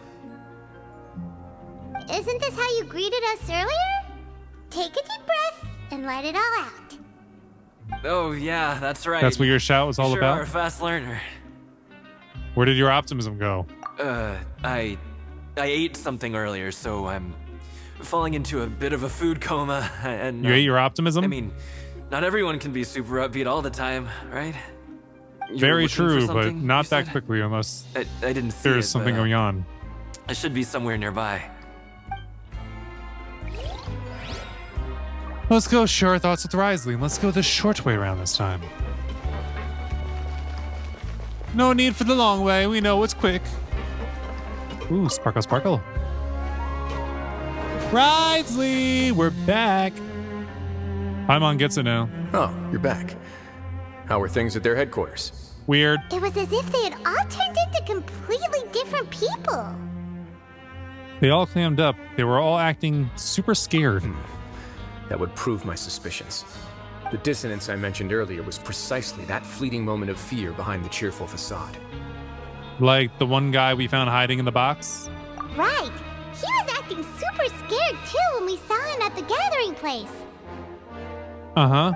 Isn't this how you greeted us earlier? Take a deep breath and let it all out. Oh, yeah, that's right. That's what your shout was all sure about? are a fast learner. Where did your optimism go? I ate something earlier, so I'm falling into a bit of a food coma, and... You ate your optimism? I mean, not everyone can be super upbeat all the time, right? You were Very looking for true, but something, not you that said? quickly unless I didn't see there's it, something but, going on. I should be somewhere nearby. Let's go share our thoughts with Risley, and let's go the short way around this time. No need for the long way. We know it's quick. Ooh, sparkle, sparkle. Risley, we're back. Paimon gets it now. Oh, you're back. How are things at their headquarters? Weird. It was as if they had all turned into completely different people. They all clammed up. They were all acting super scared. That would prove my suspicions. The dissonance I mentioned earlier was precisely that fleeting moment of fear behind the cheerful facade. Like the one guy we found hiding in the box. Right. He was acting super scared too when we saw him at the gathering place. Uh-huh.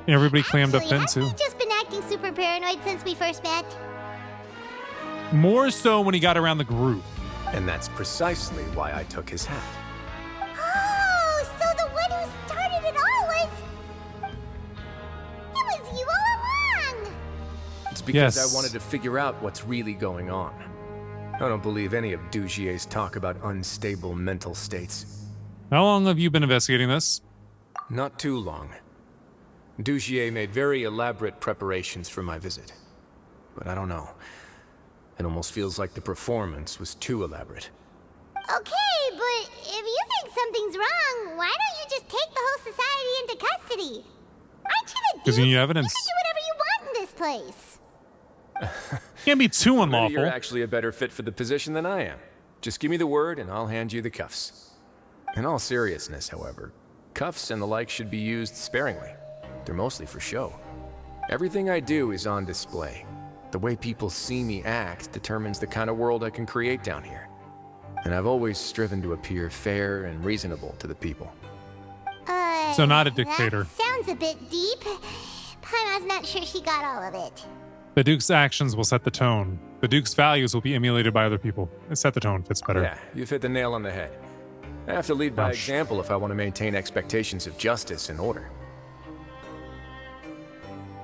Everybody clammed up Actually, then hasn't too. he just been acting super paranoid since we first met? More so when he got around the group. And that's precisely why I took his hat. Oh, so the one who started it all was... It was you all along! It's because Yes. I wanted to figure out what's really going on. I don't believe any of Dugier's talk about unstable mental states. How long have you been investigating this? Not too long. Dugier made very elaborate preparations for my visit. But I don't know. It almost feels like the performance was too elaborate. Okay, but if you think something's wrong, why don't you just take the whole society into custody? Aren't you the 'Cause you duke? need evidence. You can do whatever you want in this place. Can't be too Maybe unlawful. you're actually a better fit for the position than I am. Just give me the word and I'll hand you the cuffs. In all seriousness, however, cuffs and the like should be used sparingly. They're mostly for show. Everything I do is on display. The way people see me act determines the kind of world I can create down here. And I've always striven to appear fair and reasonable to the people. So not a dictator. That sounds a bit deep. Paimon's not sure she got all of it. The Duke's actions will set the tone. The Duke's values will be emulated by other people. Set the tone fits better. Yeah, you've hit the nail on the head. I have to lead by Gosh. example if I want to maintain expectations of justice and order.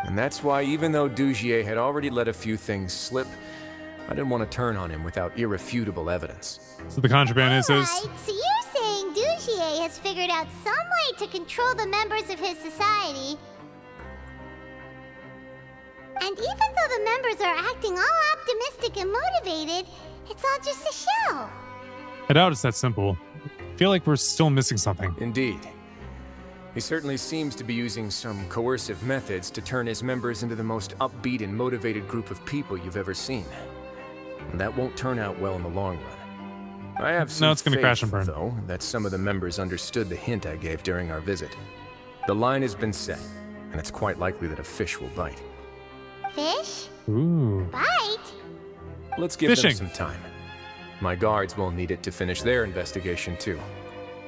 And that's why even though Dugier had already let a few things slip, I didn't want to turn on him without irrefutable evidence. So the contraband is his. Right, so you're saying Dugier has figured out some way to control the members of his society. And even though the members are acting all optimistic and motivated, it's all just a show. I doubt it's that simple. I feel like we're still missing something. Indeed. He certainly seems to be using some coercive methods to turn his members into the most upbeat and motivated group of people you've ever seen. And that won't turn out well in the long run. I have some it's gonna faith, crash and burn. though, that some of the members understood the hint I gave during our visit. The line has been set, and it's quite likely that a fish will bite. Fish? Ooh. Bite? Let's give Fishing. them some time. My guards will need it to finish their investigation, too.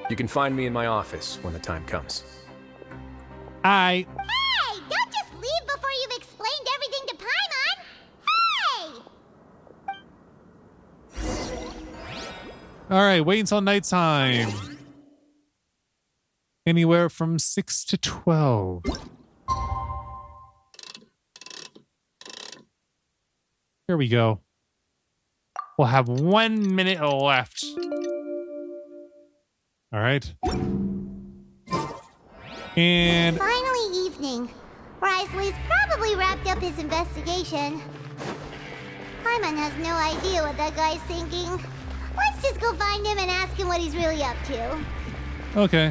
You can find me in my office when the time comes. Hey! Don't just leave before you've explained everything to Paimon! Hey! All right, wait until nighttime. Anywhere from 6 to 12. Here we go. We'll have 1 minute left. All right. And Finally evening. Risley's probably wrapped up his investigation. Paimon has no idea what that guy's thinking. Let's just go find him and ask him what he's really up to. okay.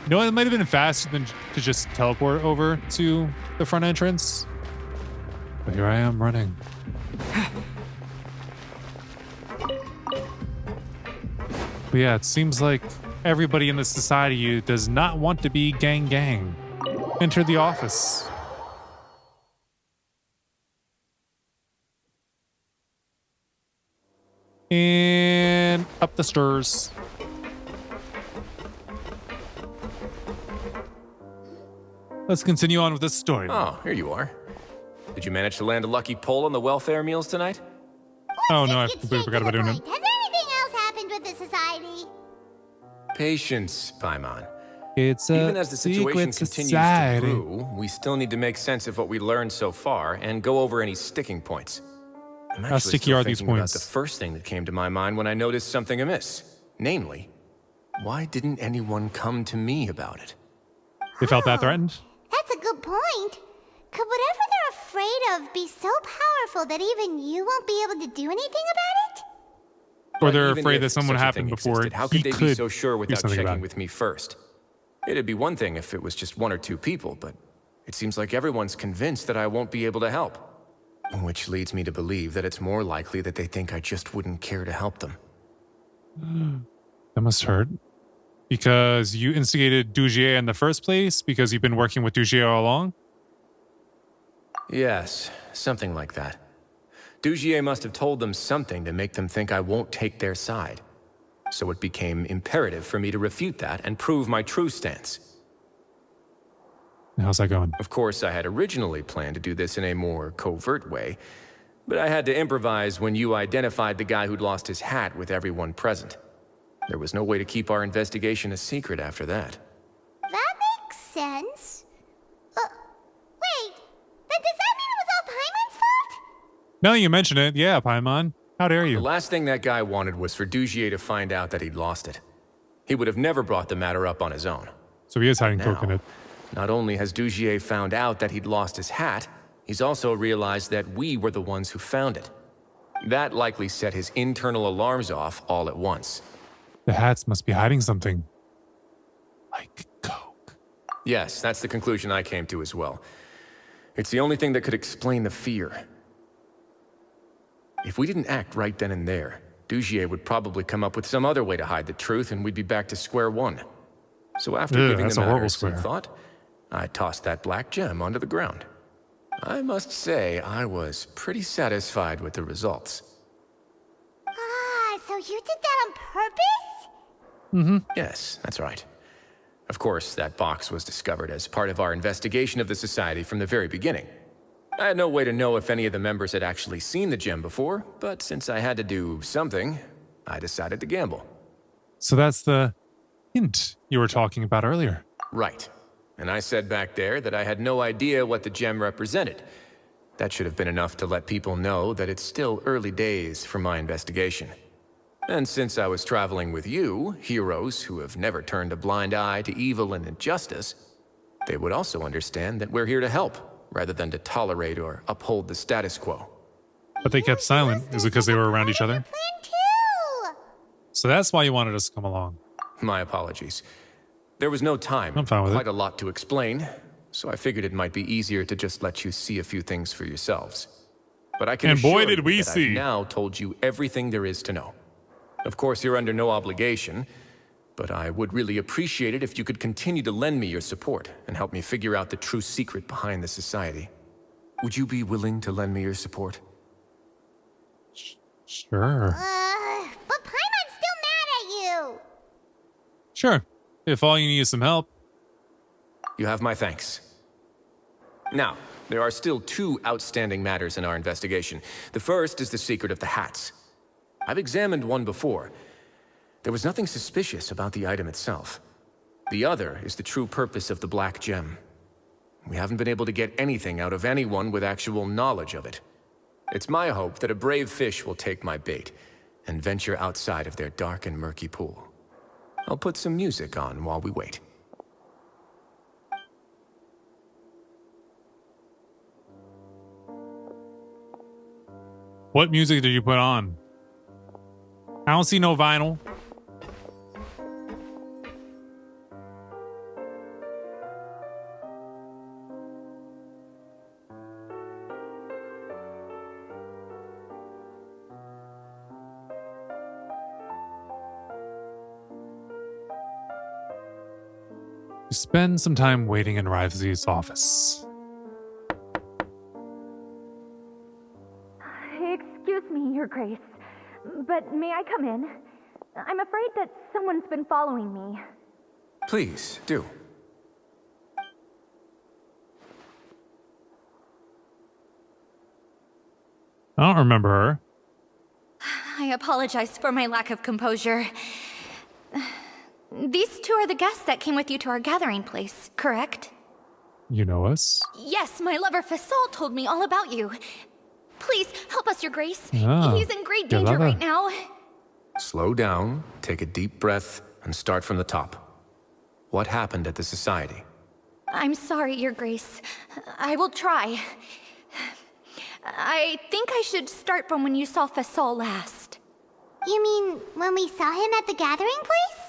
You know what? It might have been faster than to just teleport over to the front entrance. But here I am running. But yeah, it seems like everybody in the society does not want to be gang. Enter the office. And up the stairs. Let's continue on with this story. Oh, here you are. Did you manage to land a lucky pull on the welfare meals tonight? Oh no, I Let's get completely straight forgot to about the doing it. point. Has anything else happened with the society? Patience, Paimon. It's a Even as the situation secret continues society. to brew, we still need to make sense of what we learned so far and go over any sticking points. I'm How actually sticky still are these thinking about points? the first thing that came to my mind when I noticed something amiss. Namely, why didn't anyone come to me about it? They felt that threatened? That's a good point. Could whatever they're afraid of be so powerful that even you won't be able to do anything about it? Or they're Even afraid if that someone such a happened thing before existed, how he could they be could so sure do without something about checking it. with me first? It'd be one thing if it was just one or two people, but it seems like everyone's convinced that I won't be able to help. Which leads me to believe that it's more likely that they think I just wouldn't care to help them. That must hurt. Because you instigated Dugier in the first place because you've been working with Dugier all along? Yes, something like that. Dugier must have told them something to make them think I won't take their side. So it became imperative for me to refute that and prove my true stance. How's that going? Of course, I had originally planned to do this in a more covert way, but I had to improvise when you identified the guy who'd lost his hat with everyone present. There was no way to keep our investigation a secret after that. That makes sense. Wait, then does that mean it was all Paimon's fault? Now that you mention it, yeah, Paimon. How dare The you? last thing that guy wanted was for Dugier to find out that he'd lost it. He would have never brought the matter up on his own. So he is hiding Now, coconut. not only has Dugier found out that he'd lost his hat, he's also realized that we were the ones who found it. That likely set his internal alarms off all at once. The hats must be hiding something. Like coke. Yes, that's the conclusion I came to as well. It's the only thing that could explain the fear. If we didn't act right then and there, Dugier would probably come up with some other way to hide the truth and we'd be back to square one. So after Ugh, giving that's the a horrible matter some square. thought, I tossed that black gem onto the ground. I must say, I was pretty satisfied with the results. Ah, so you did that on purpose? Yes, that's right. Of course, that box was discovered as part of our investigation of the Society from the very beginning. I had no way to know if any of the members had actually seen the gem before, but since I had to do something, I decided to gamble. So that's the hint you were talking about earlier. Right. And I said back there that I had no idea what the gem represented. That should have been enough to let people know that it's still early days for my investigation. And since I was traveling with you, heroes who have never turned a blind eye to evil and injustice, they would also understand that we're here to help, rather than to tolerate or uphold the status quo. But they kept silent. Is it because they were around each other? Plan too! So that's why you wanted us to come along. My apologies. There was no time. I'm fine with Quite it. a lot to explain, so I figured it might be easier to just let you see a few things for yourselves. But I can And boy, assure did you we that see. I've now told you everything there is to know. Of course, you're under no obligation, but I would really appreciate it if you could continue to lend me your support and help me figure out the true secret behind the society. Would you be willing to lend me your support? Sure. But Paimon's still mad at you. Sure. If all you need is some help. You have my thanks. Now, there are still two outstanding matters in our investigation. The first is the secret of the hats. I've examined one before. There was nothing suspicious about the item itself. The other is the true purpose of the black gem. We haven't been able to get anything out of anyone with actual knowledge of it. It's my hope that a brave fish will take my bait and venture outside of their dark and murky pool. I'll put some music on while we wait. What music did you put on? I don't see no vinyl. You spend some time waiting in Rivalry's office. Excuse me, Your Grace, but may I come in? I'm afraid that someone's been following me. Please, do. I don't remember her. I apologize for my lack of composure. These two are the guests that came with you to our gathering place, correct? You know us? Yes, my lover Fasol told me all about you. Please, help us, Your Grace. Ah, He's in great your danger lover. right now. Slow down, take a deep breath, and start from the top. What happened at the society? I'm sorry, Your Grace. I will try. I think I should start from when you saw Fasol last. You mean when we saw him at the gathering place?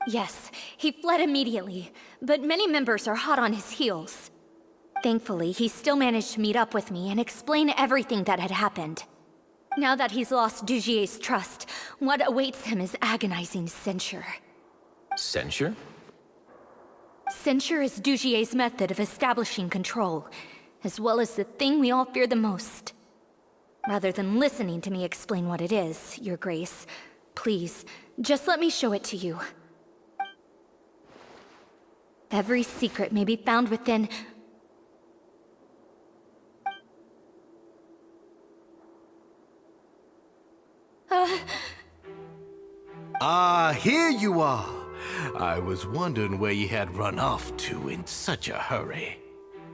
Yes, he fled immediately, but many members are hot on his heels. Thankfully, he still managed to meet up with me and explain everything that had happened. Now that he's lost Dugier's trust, what awaits him is agonizing censure. Censure? Censure is Dugier's method of establishing control, as well as the thing we all fear the most. Rather than listening to me explain what it is, Your Grace, please, just let me show it to you. Every secret may be found within... Here you are. I was wondering where you had run off to in such a hurry.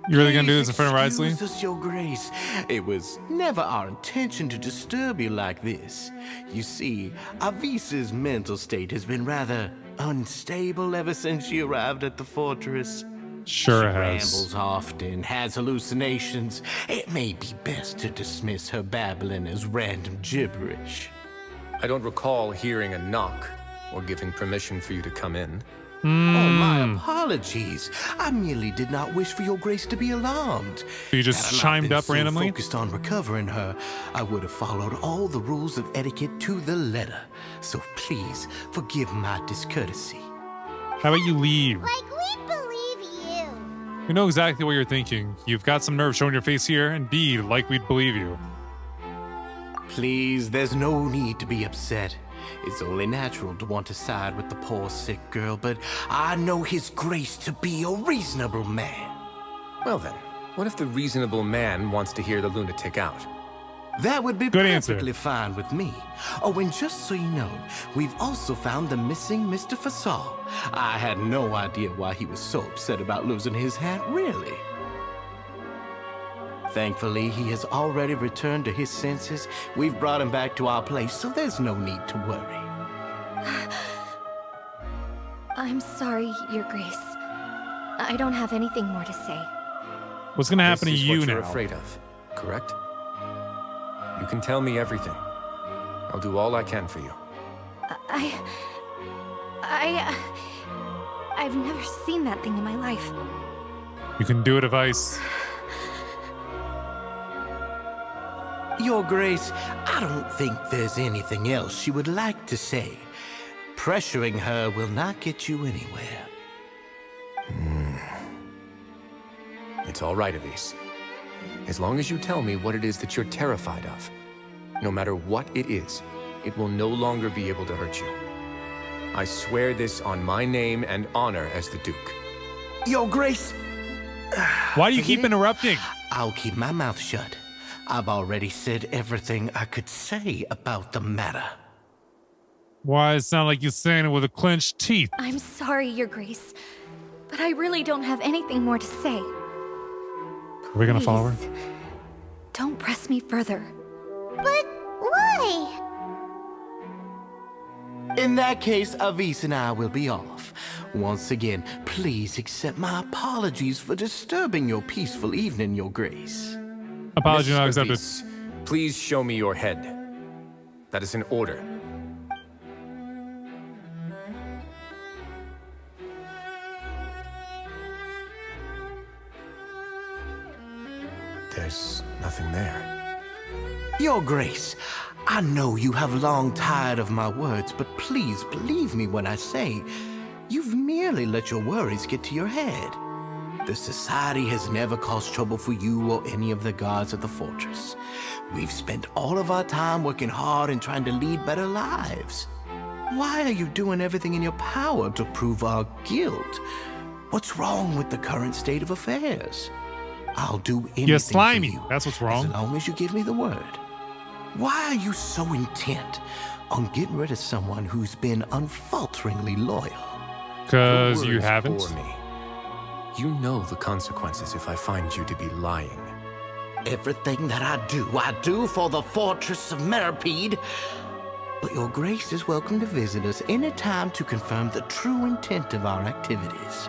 You really gonna do this in front of Risley? Excuse us, Your Grace. It was never our intention to disturb you like this. You see, Avisa's mental state has been rather unstable ever since she arrived at the fortress. Sure it She has. rambles often, has hallucinations. It may be best to dismiss her babbling as random gibberish. I don't recall hearing a knock or giving permission for you to come in. Oh, my apologies. I merely did not wish for Your Grace to be alarmed. So you just Had I not chimed been up so randomly? Focused on recovering her, I would have followed all the rules of etiquette to the letter. So please forgive my discourtesy. How about you leave? Like, we believe you. We know exactly what you're thinking. You've got some nerve showing your face here, and B, like we'd believe you. Please, there's no need to be upset. It's only natural to want to side with the poor sick girl, but I know His Grace to be a reasonable man. Well then, what if the reasonable man wants to hear the lunatic out? That would be Good answer. perfectly fine with me. Oh, and just so you know, we've also found the missing Mr. Fasol. I had no idea why he was so upset about losing his hat, really. Thankfully, he has already returned to his senses. We've brought him back to our place, so there's no need to worry. I'm sorry, Your Grace. I don't have anything more to say. What's gonna happen to This is you what you're now? afraid of, correct? You can tell me everything. I'll do all I can for you. I've never seen that thing in my life. You can do it, Vice. Your Grace, I don't think there's anything else she would like to say. Pressuring her will not get you anywhere. It's all right, Elise. As long as you tell me what it is that you're terrified of. No matter what it is, it will no longer be able to hurt you. I swear this on my name and honor as the Duke. Your Grace! Why do you keep interrupting? I'll keep my mouth shut. I've already said everything I could say about the matter. Why it sound like you're saying it with a clenched teeth? I'm sorry, Your Grace, but I really don't have anything more to say. Are we gonna follow her? Please, don't press me further. But why? In that case, Avis and I will be off. Once again, please accept my apologies for disturbing your peaceful evening, Your Grace. Apology not Miss accepted. Elise, please show me your head. That is an order. There's nothing there. Your Grace, I know you have long tired of my words, but please believe me when I say you've merely let your worries get to your head. The Society has never caused trouble for you or any of the guards of the fortress. We've spent all of our time working hard and trying to lead better lives. Why are you doing everything in your power to prove our guilt? What's wrong with the current state of affairs? I'll do anything You're slimy. for you. That's what's wrong. As long as you give me the word. Why are you so intent on getting rid of someone who's been unfalteringly loyal? Because Your you words haven't. bore me. You know the consequences if I find you to be lying. Everything that I do for the Fortress of Meripede. But Your Grace is welcome to visit us anytime to confirm the true intent of our activities.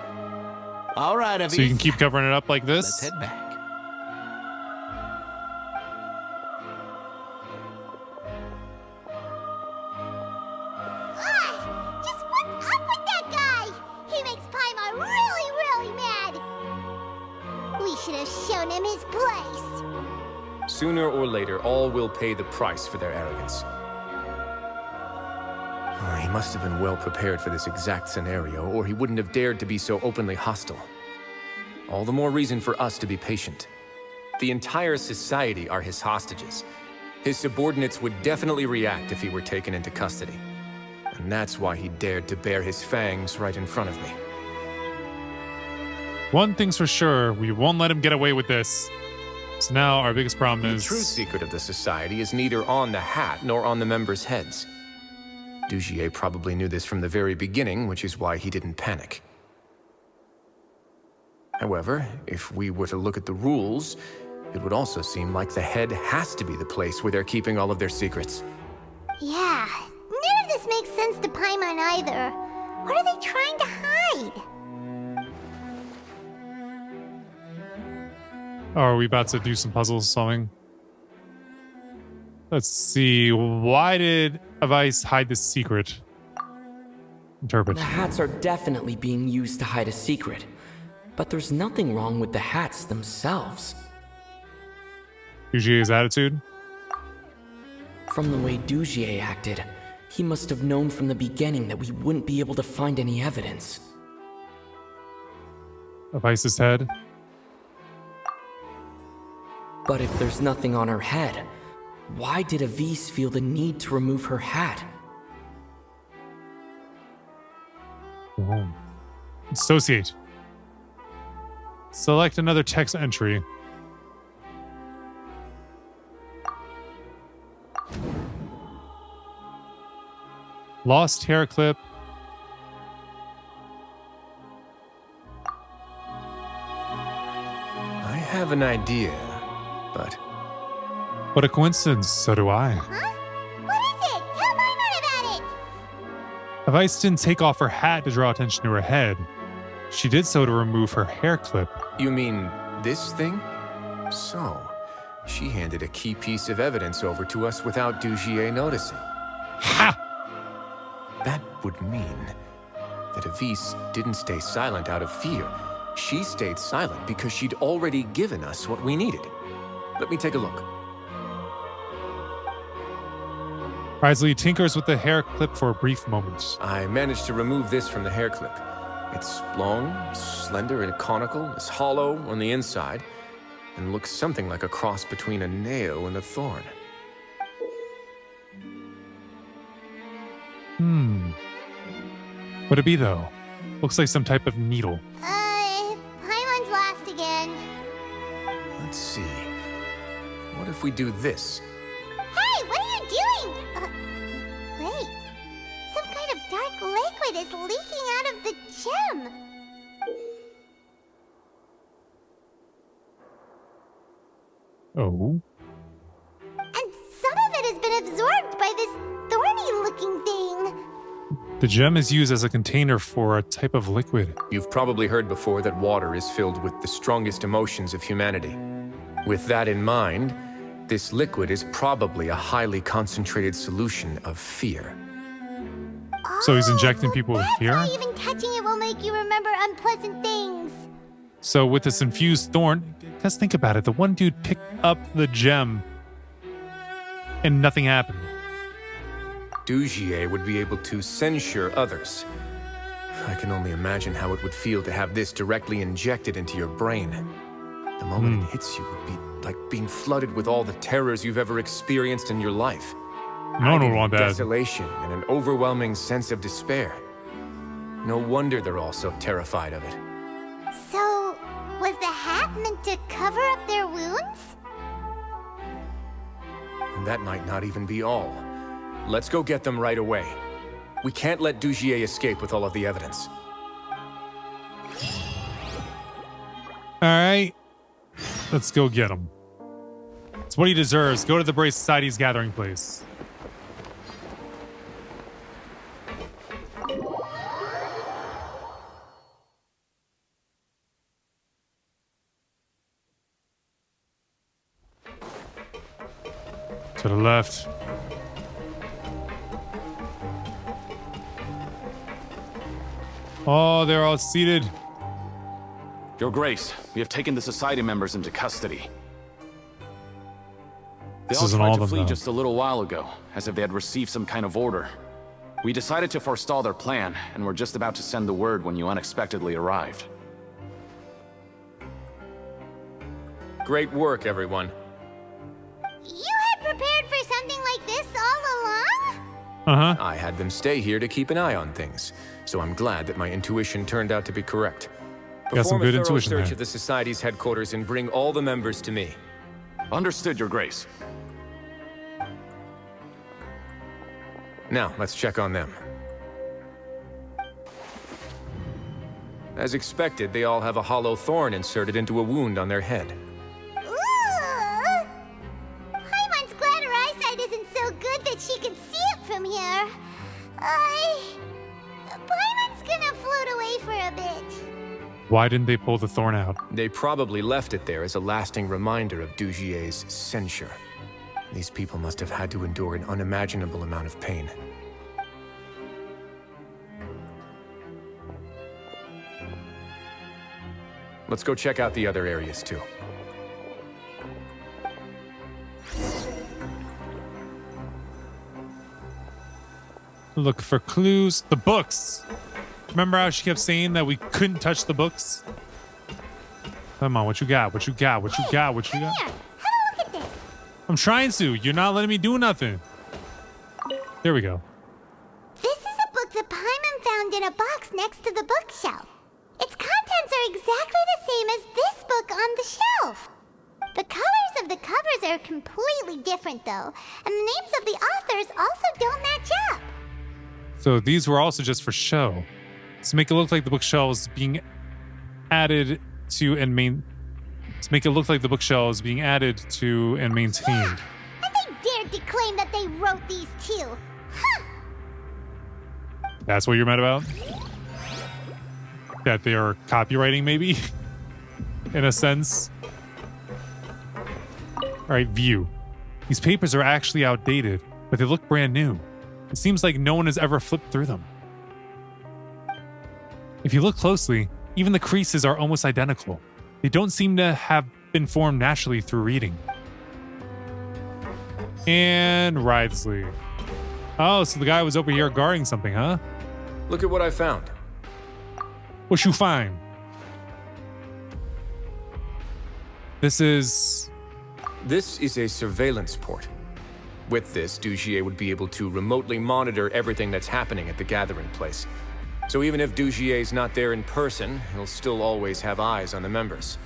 All right, Avis. So you can keep covering it up like Let's this? head back. Just what's up with that guy? He makes Paimon really, really mad. We should have shown him his place. Sooner or later, all will pay the price for their arrogance. He must have been well prepared for this exact scenario, or he wouldn't have dared to be so openly hostile. All the more reason for us to be patient. The entire society are his hostages. His subordinates would definitely react if he were taken into custody. And that's why he dared to bare his fangs right in front of me. One thing's for sure, we won't let him get away with this. So now our biggest problem The is... true secret of the society is neither on the hat nor on the members' heads. Dugier probably knew this from the very beginning, which is why he didn't panic. However, if we were to look at the rules, it would also seem like the head has to be the place where they're keeping all of their secrets. Yeah, none of this makes sense to Paimon either. What are they trying to hide? Oh, are we about to do some puzzle solving? Let's see. Why did Avice hide this secret? Interpret. The hats are definitely being used to hide a secret. But there's nothing wrong with the hats themselves. Dugier's attitude? From the way Dugier acted, he must have known from the beginning that we wouldn't be able to find any evidence. Avice's head? But if there's nothing on her head, why did Avis feel the need to remove her hat? Oh. Associate. Select another text entry. Lost hair clip. I have an idea, but What a coincidence, so do I. Huh? What is it? Tell Paimon about it! Avice didn't take off her hat to draw attention to her head. She did so to remove her hair clip. you mean this thing? So, she handed a key piece of evidence over to us without Dugier noticing. Ha! That would mean that Avise didn't stay silent out of fear. She stayed silent because she'd already given us what we needed. Let me take a look. Risley tinkers with the hair clip for a brief moment. I managed to remove this from the hair clip. It's long, slender, and conical. It's hollow on the inside, and looks something like a cross between a nail and a thorn. What'd it be, though? Looks like some type of needle. Paimon's lost again. Let's see. What if we do this? Hey, what are you doing? Wait. Some kind of dark liquid is leaking out of the gem. Oh. And some of it has been absorbed by this thorny-looking thing. The gem is used as a container for a type of liquid. You've probably heard before that water is filled with the strongest emotions of humanity. With that in mind, this liquid is probably a highly concentrated solution of fear. So he's injecting people with fear? Why even touching it will make you remember unpleasant things. So with this infused thorn, just think about it. The one dude picked up the gem and nothing happened. Dugier would be able to censure others. I can only imagine how it would feel to have this directly injected into your brain. The moment it hits you would be like being flooded with all the terrors you've ever experienced in your life. No, want that. Desolation and an overwhelming sense of despair. No wonder they're all so terrified of it. So, was the hat meant to cover up their wounds? That might not even be all. Let's go get them right away. We can't let Dugier escape with all of the evidence. All right. Let's go get him. It's what he deserves. Go to the Brave Society's gathering place. To the left. Oh, they're all seated. Your Grace, we have taken the Society members into custody. They all tried to flee just a little while ago, as if they had received some kind of order. We decided to forestall their plan, and were just about to send the word when you unexpectedly arrived. Great work, everyone. You had prepared for something like this all along? Uh-huh. I had them stay here to keep an eye on things, so I'm glad that my intuition turned out to be correct. Got some good Perform a thorough intuition search there. of the Society's headquarters and bring all the members to me. Understood, Your Grace. Now, let's check on them. As expected, they all have a hollow thorn inserted into a wound on their head. Ooh! Paimon's glad her eyesight isn't so good that she can see it from here. Paimon's gonna float away for a bit. Why didn't they pull the thorn out? They probably left it there as a lasting reminder of Dugier's censure. These people must have had to endure an unimaginable amount of pain. Let's go check out the other areas too. Look for clues. The books. Remember how she kept saying that we couldn't touch the books? Come on, what you got? What you got? What you got? What you got? Here, have a look at this. I'm trying to. You're not letting me do nothing. There we go. This is a book that Paimon found in a box next to the bookshelf. Its contents are exactly the same as this book on the shelf. The colors of the covers are completely different, though, and the names of the authors also don't match up. So these were also just for show. To make it look like the bookshelves being added to and to make it look like the bookshelves being added to and maintained. Yeah, and they dared to claim that they wrote these too. Huh. That's what you're mad about? That they are copywriting, maybe? In a sense. Alright, view. These papers are actually outdated, but they look brand new. It seems like no one has ever flipped through them. If you look closely, even the creases are almost identical. They don't seem to have been formed naturally through reading. And Wriothesley. Oh, so the guy was over here guarding something, huh? Look at what I found. What you find? This is a surveillance port. With this, Dugier would be able to remotely monitor everything that's happening at the gathering place. So even if Dugier's not there in person, he'll still always have eyes on the members.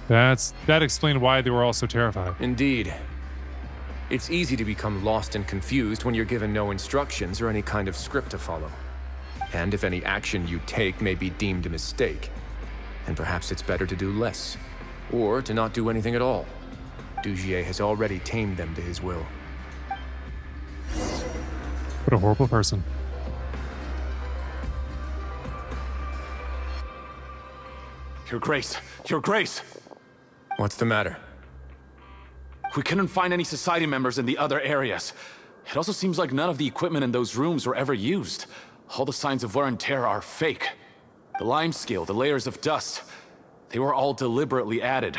That explained why they were all so terrified. Indeed. It's easy to become lost and confused when you're given no instructions or any kind of script to follow. And if any action you take may be deemed a mistake, then perhaps it's better to do less, or to not do anything at all. Dugier has already tamed them to his will. What a horrible person. Your Grace! Your Grace! What's the matter? We couldn't find any society members in the other areas. It also seems like none of the equipment in those rooms were ever used. All the signs of wear and tear are fake. The lime scale, the layers of dust, they were all deliberately added.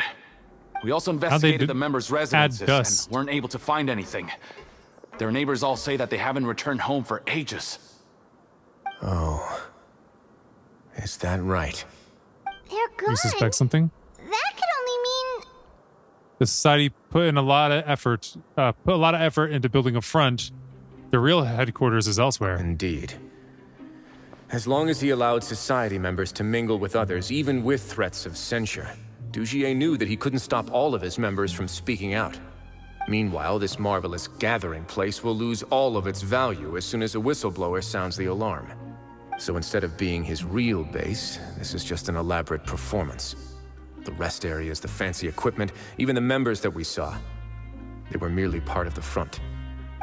We also investigated the members' residences and weren't able to find anything. Their neighbors all say that they haven't returned home for ages. Oh. Is that right? They're gone. You suspect something? That could only mean... The society put a lot of effort into building a front. The real headquarters is elsewhere. Indeed. As long as he allowed society members to mingle with others, even with threats of censure, Dugier knew that he couldn't stop all of his members from speaking out. Meanwhile, this marvelous gathering place will lose all of its value as soon as a whistleblower sounds the alarm. So instead of being his real base, this is just an elaborate performance. The rest areas, the fancy equipment, even the members that we saw, they were merely part of the front.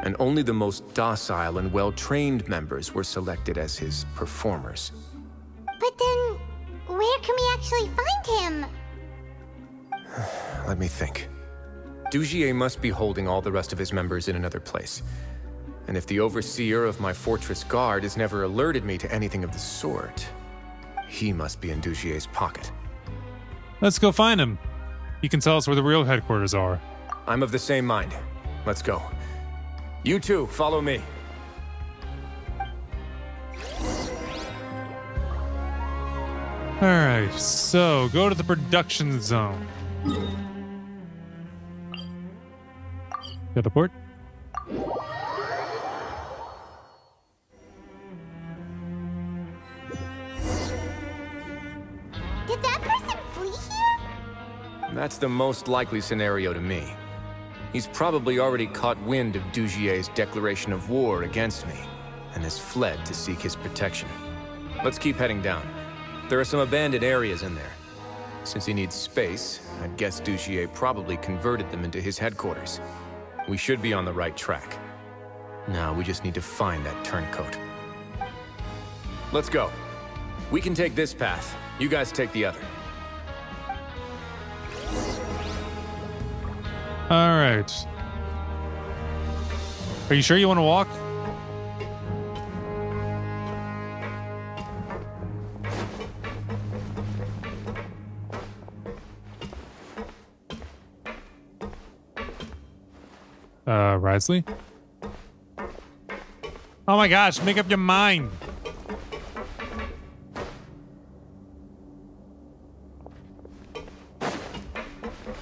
And only the most docile and well-trained members were selected as his performers. But then, where can we actually find him? Let me think. Dugier must be holding all the rest of his members in another place. And if the overseer of my fortress guard has never alerted me to anything of the sort, he must be in Dugier's pocket. Let's go find him. He can tell us where the real headquarters are. I'm of the same mind. Let's go. You two, follow me. Alright, so go to the production zone. Got the port? Did that person flee here? That's the most likely scenario to me. He's probably already caught wind of Dugier's declaration of war against me, and has fled to seek his protection. Let's keep heading down. There are some abandoned areas in there. Since he needs space, I'd guess Dugier probably converted them into his headquarters. We should be on the right track. Now we just need to find that turncoat. Let's go. We can take this path. You guys take the other. Alright. Are you sure you want to walk? Wriothesley? Oh my gosh, make up your mind.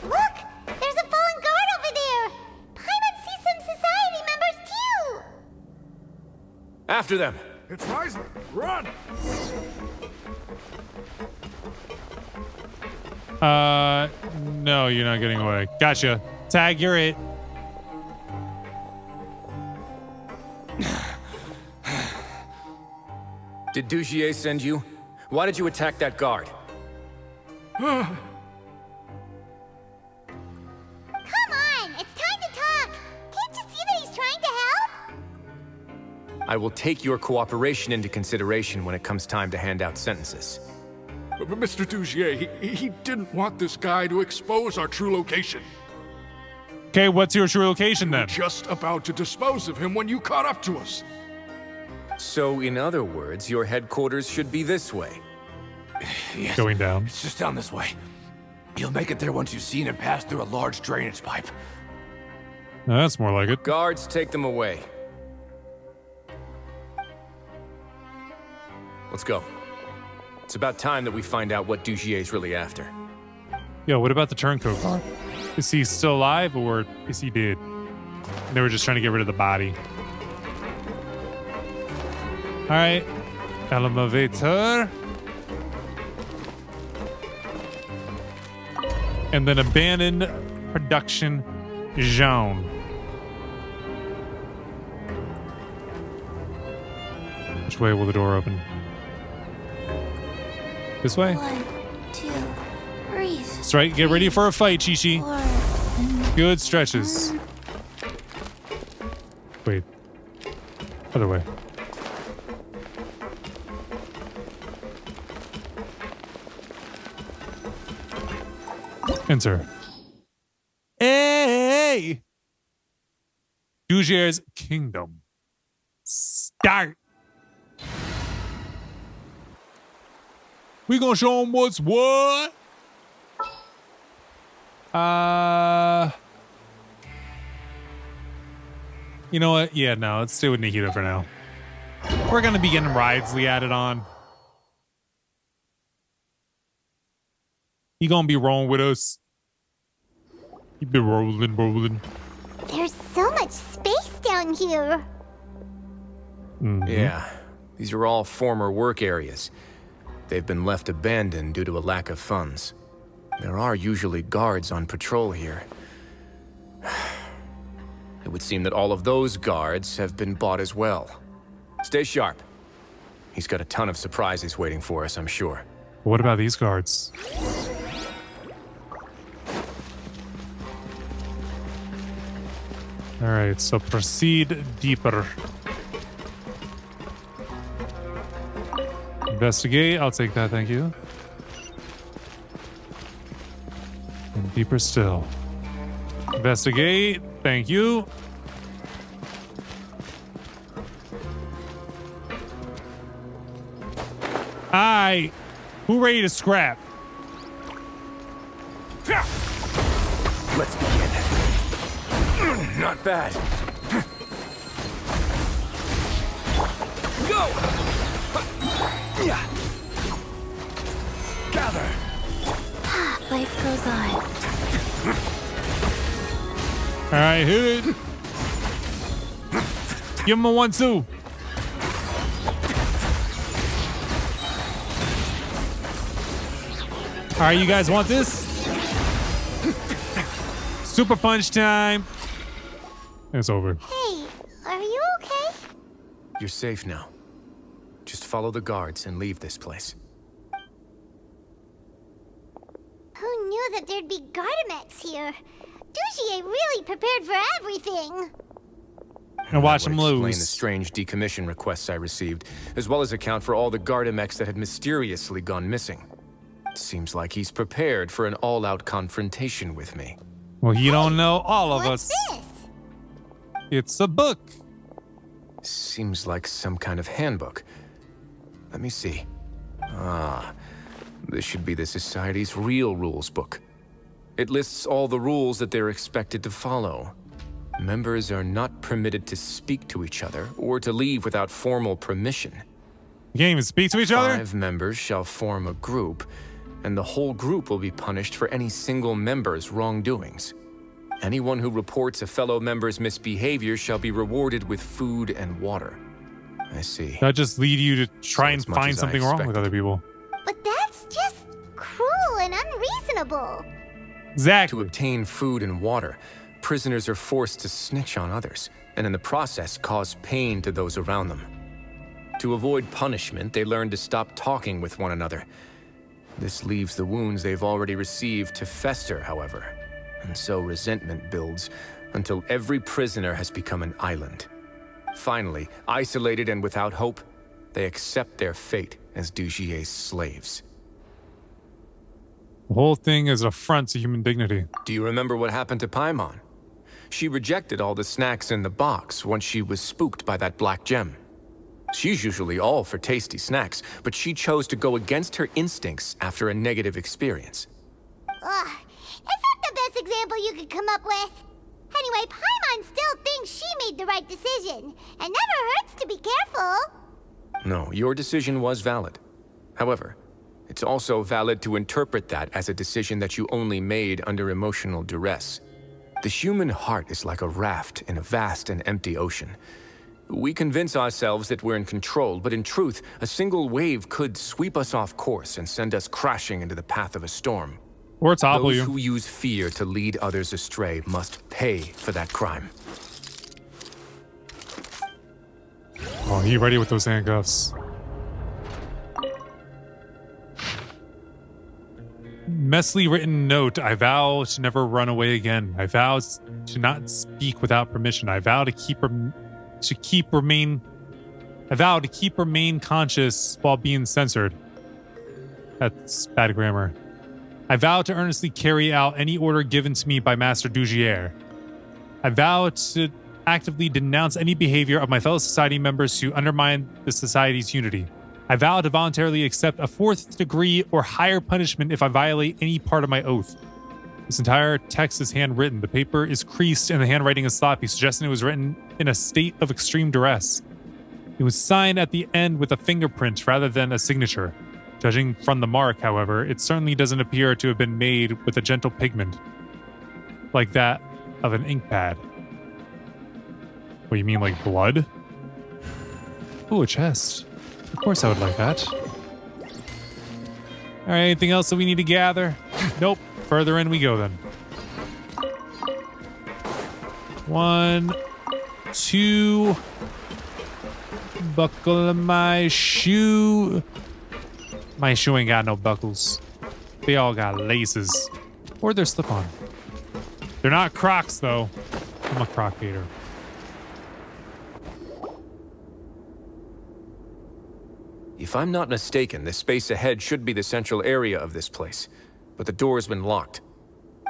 Look! There's a fallen guard over there! Paimon sees some society members too! After them! It's Wriothesley! Run! No, you're not getting away. Gotcha. Tag, you're it. Did Dugier send you? Why did you attack that guard? Come on! It's time to talk! Can't you see that he's trying to help? I will take your cooperation into consideration when it comes time to hand out sentences. But Mr. Dugier, he didn't want this guy to expose our true location. Okay, what's your true location then? Just about to dispose of him when you caught up to us. So, in other words, your headquarters should be this way. Yes. Going down. It's just down this way. You'll make it there once you've seen it pass through a large drainage pipe. That's more like it. Guards, take them away. Let's go. It's about time that we find out what Dugier's really after. Yo, what about the turncoat guard? Is he still alive or is he dead? They were just trying to get rid of the body. All right, elevator. And then abandoned production zone. Which way will the door open? This way? 1, 2, breathe. That's right. Get ready for a fight, Chi-Chi. Good stretches. Wait. Other way. Enter. Hey! Dugier's Kingdom. Start. We gonna show them what's what? You know what? Yeah, no, let's stay with Nikita for now. We're gonna be getting Ridesley added on. He gonna be rolling with us. He be rolling. There's so much space down here. Mm-hmm. Yeah, these are all former work areas. They've been left abandoned due to a lack of funds. There are usually guards on patrol here. It would seem that all of those guards have been bought as well. Stay sharp. He's got a ton of surprises waiting for us, I'm sure. What about these guards? All right, so proceed deeper. Investigate. I'll take that, thank you. And deeper still. Investigate. Thank you. Aye. Who ready to scrap? Let's begin. Not bad. Go! Gather! Life goes on. All right, hit it. Give him a 1-2. All right, you guys want this? Super punch time. It's over. Hey, are you okay? You're safe now. Just follow the guards and leave this place. Who knew that there'd be Gardamex here? Dugier really prepared for everything. And watch That him would explain the lose. strange decommission requests I received, as well as account for all the Gardamex that had mysteriously gone missing. Seems like he's prepared for an all-out confrontation with me. Well, you don't know all of What's us. this? It's a book. Seems like some kind of handbook. Let me see. Ah, this should be the Society's real rules book. It lists all the rules that they're expected to follow. Members are not permitted to speak to each other or to leave without formal permission. You can't even speak to each other? 5 members shall form a group, and the whole group will be punished for any single member's wrongdoings. Anyone who reports a fellow member's misbehavior shall be rewarded with food and water. I see. That just lead you to try So and as much find as I something wrong with expected. other people. But that's just cruel and unreasonable. To Exactly. obtain food and water, prisoners are forced to snitch on others, and in the process cause pain to those around them. To avoid punishment, they learn to stop talking with one another. This leaves the wounds they've already received to fester, however, and so resentment builds until every prisoner has become an island. Finally, isolated and without hope, they accept their fate as Dugier's slaves. The whole thing is an affront to human dignity. Do you remember what happened to Paimon? She rejected all the snacks in the box once she was spooked by that black gem. She's usually all for tasty snacks, but she chose to go against her instincts after a negative experience. Ugh, is that the best example you could come up with? Anyway, Paimon still thinks she made the right decision. It never hurts to be careful. No, your decision was valid. However, it's also valid to interpret that as a decision that you only made under emotional duress. The human heart is like a raft in a vast and empty ocean. We convince ourselves that we're in control, but in truth, a single wave could sweep us off course and send us crashing into the path of a storm. Or topple Those you. who use fear to lead others astray must pay for that crime. Oh, you ready with those handcuffs? Messily written note. I vow to never run away again. I vow to not speak without permission. I vow to remain conscious while being censored. That's bad grammar. I vow to earnestly carry out any order given to me by Master Dugier. I vow to actively denounce any behavior of my fellow society members who undermine the society's unity. I vow to voluntarily accept a 4th degree or higher punishment if I violate any part of my oath. This entire text is handwritten. The paper is creased and the handwriting is sloppy, suggesting it was written in a state of extreme duress. It was signed at the end with a fingerprint rather than a signature. Judging from the mark, however, it certainly doesn't appear to have been made with a gentle pigment, like that of an ink pad. What, you mean like blood? Ooh, a chest. Of course I would like that. All right, anything else that we need to gather? Nope. Further in we go then. 1, 2. Buckle my shoe. My shoe ain't got no buckles. They all got laces. Or they're slip-on. They're not Crocs, though. I'm a Croc hater. If I'm not mistaken, the space ahead should be the central area of this place, but the door's been locked.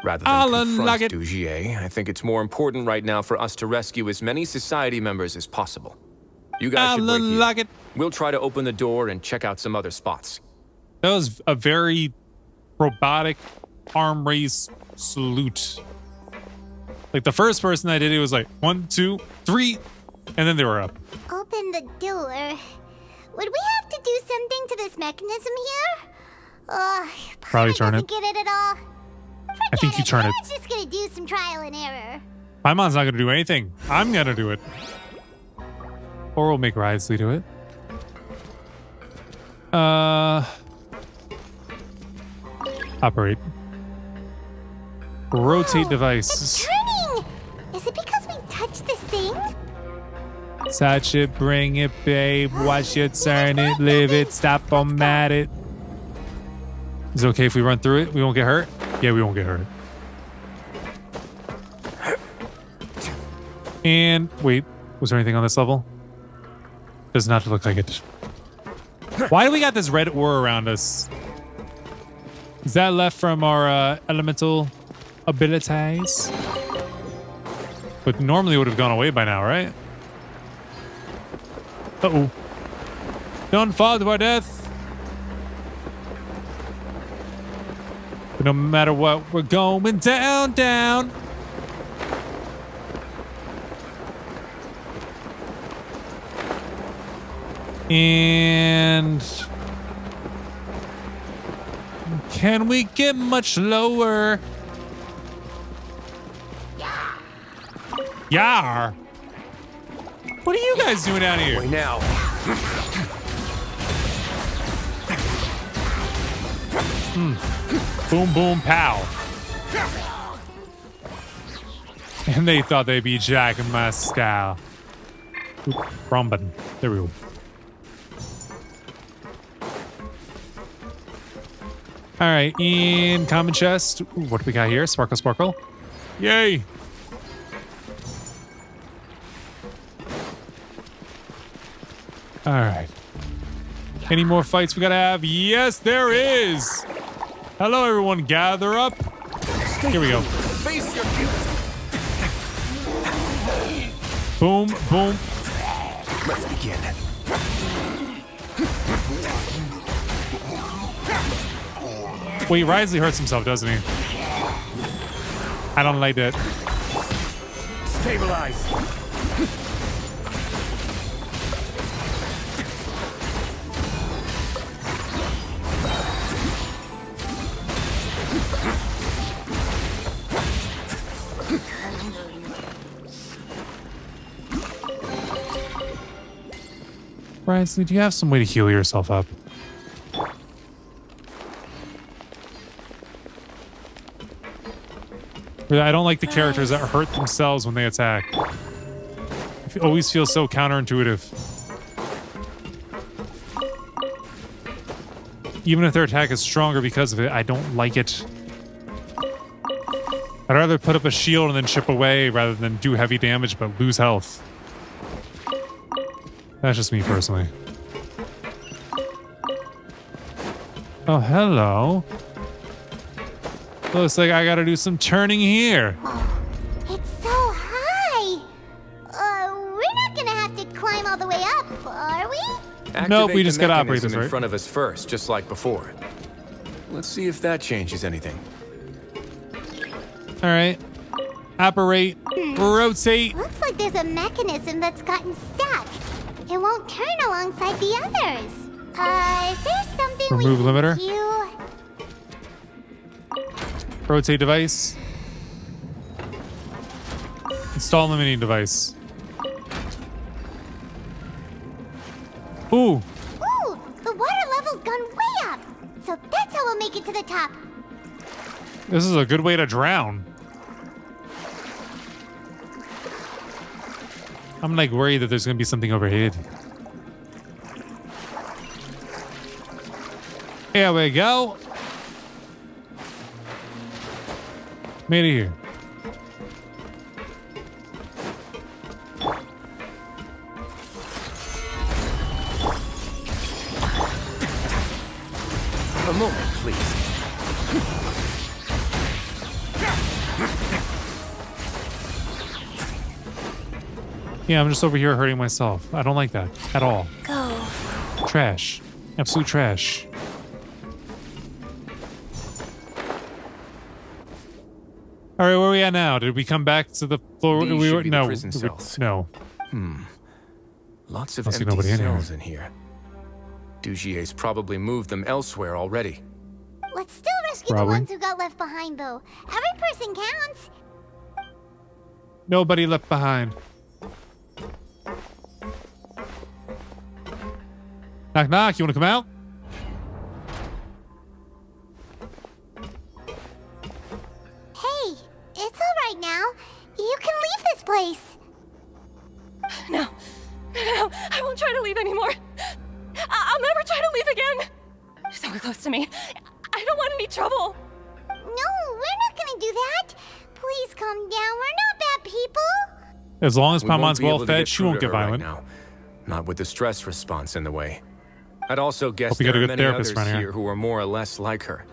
Rather than confront Dugier, I think it's more important right now for us to rescue as many society members as possible. You guys should wait here. We'll try to open the door and check out some other spots. That was a very robotic arm raise salute. Like the first person that did it was like 1, 2, 3, and then they were up. Open the door. Would we have to do something to this mechanism here? Probably turn it. Get it at all. I think you turn it. I'm just gonna do some trial and error. Paimon's not gonna do anything. I'm gonna do it. Or we'll make Ridesley do it. Operate. Rotate devices. It's turning! Is it because we touched this thing? Touch it, bring it, babe. Watch it, turn it, live it, stop, I'm at it. Is it okay if we run through it? We won't get hurt? Yeah, we won't get hurt. And wait, was there anything on this level? Does not look like it. Why do we got this red ore around us? Is that left from our elemental abilities? But normally would have gone away by now, right? Uh-oh. Don't fall to our death. But no matter what, we're going down, down. And can we get much lower? Yar. What are you guys doing out here? Wait now. Boom, boom, pow. And they thought they'd be Jack in my style. Wrong button. There we go. All right, in common chest. Ooh, what do we got here? Sparkle, sparkle. Yay. All right. Any more fights we gotta have? Yes, there is. Hello, everyone. Gather up. Here we go. Face your Boom, boom. Let's begin. Wait, Risley hurts himself, doesn't he? I don't like that. Stabilize. Risley, do you have some way to heal yourself up? I don't like the characters that hurt themselves when they attack. It always feels so counterintuitive. Even if their attack is stronger because of it, I don't like it. I'd rather put up a shield and then chip away rather than do heavy damage but lose health. That's just me personally. Oh, hello. Looks like I gotta do some turning here. It's so high. We're not gonna have to climb all the way up, are we? Nope, we just Activate the gotta operate mechanism this, right? in front of us first, just like before. Let's see if that changes anything. All right. Operate. Rotate. Looks like there's a mechanism that's gotten stuck. It won't turn alongside the others. Is there something Remove we limiter. can do? Rotate device. Install limiting device. Ooh. Ooh, the water level's gone way up. So that's how we'll make it to the top. This is a good way to drown. I'm like worried that there's gonna be something overhead. Here we go. Made it here. A moment, please. Yeah, I'm just over here hurting myself. I don't like that at all. Go. Trash. Absolute trash. All right, where are we at now? Did we come back to the floor? These We should were be the no, prison cells. no. Lots of I see empty nobody in here. cells in here. Dugier's probably moved them elsewhere already. Let's still rescue Probably. the ones who got left behind, though. Every person counts. Nobody left behind. Knock, knock. You want to come out? Hey, it's all right now. You can leave this place. No, I won't try to leave anymore. I'll never try to leave again. Someone close to me. I don't want any trouble. No, we're not gonna do that. Please calm down. We're not bad people. As long as We won't Pamon's be able well to fed, get she through won't to get her right violent. now. Not with the stress response in the way. I'd also guess Hope you got there a are good many therapist others around here here. who are more or less like her.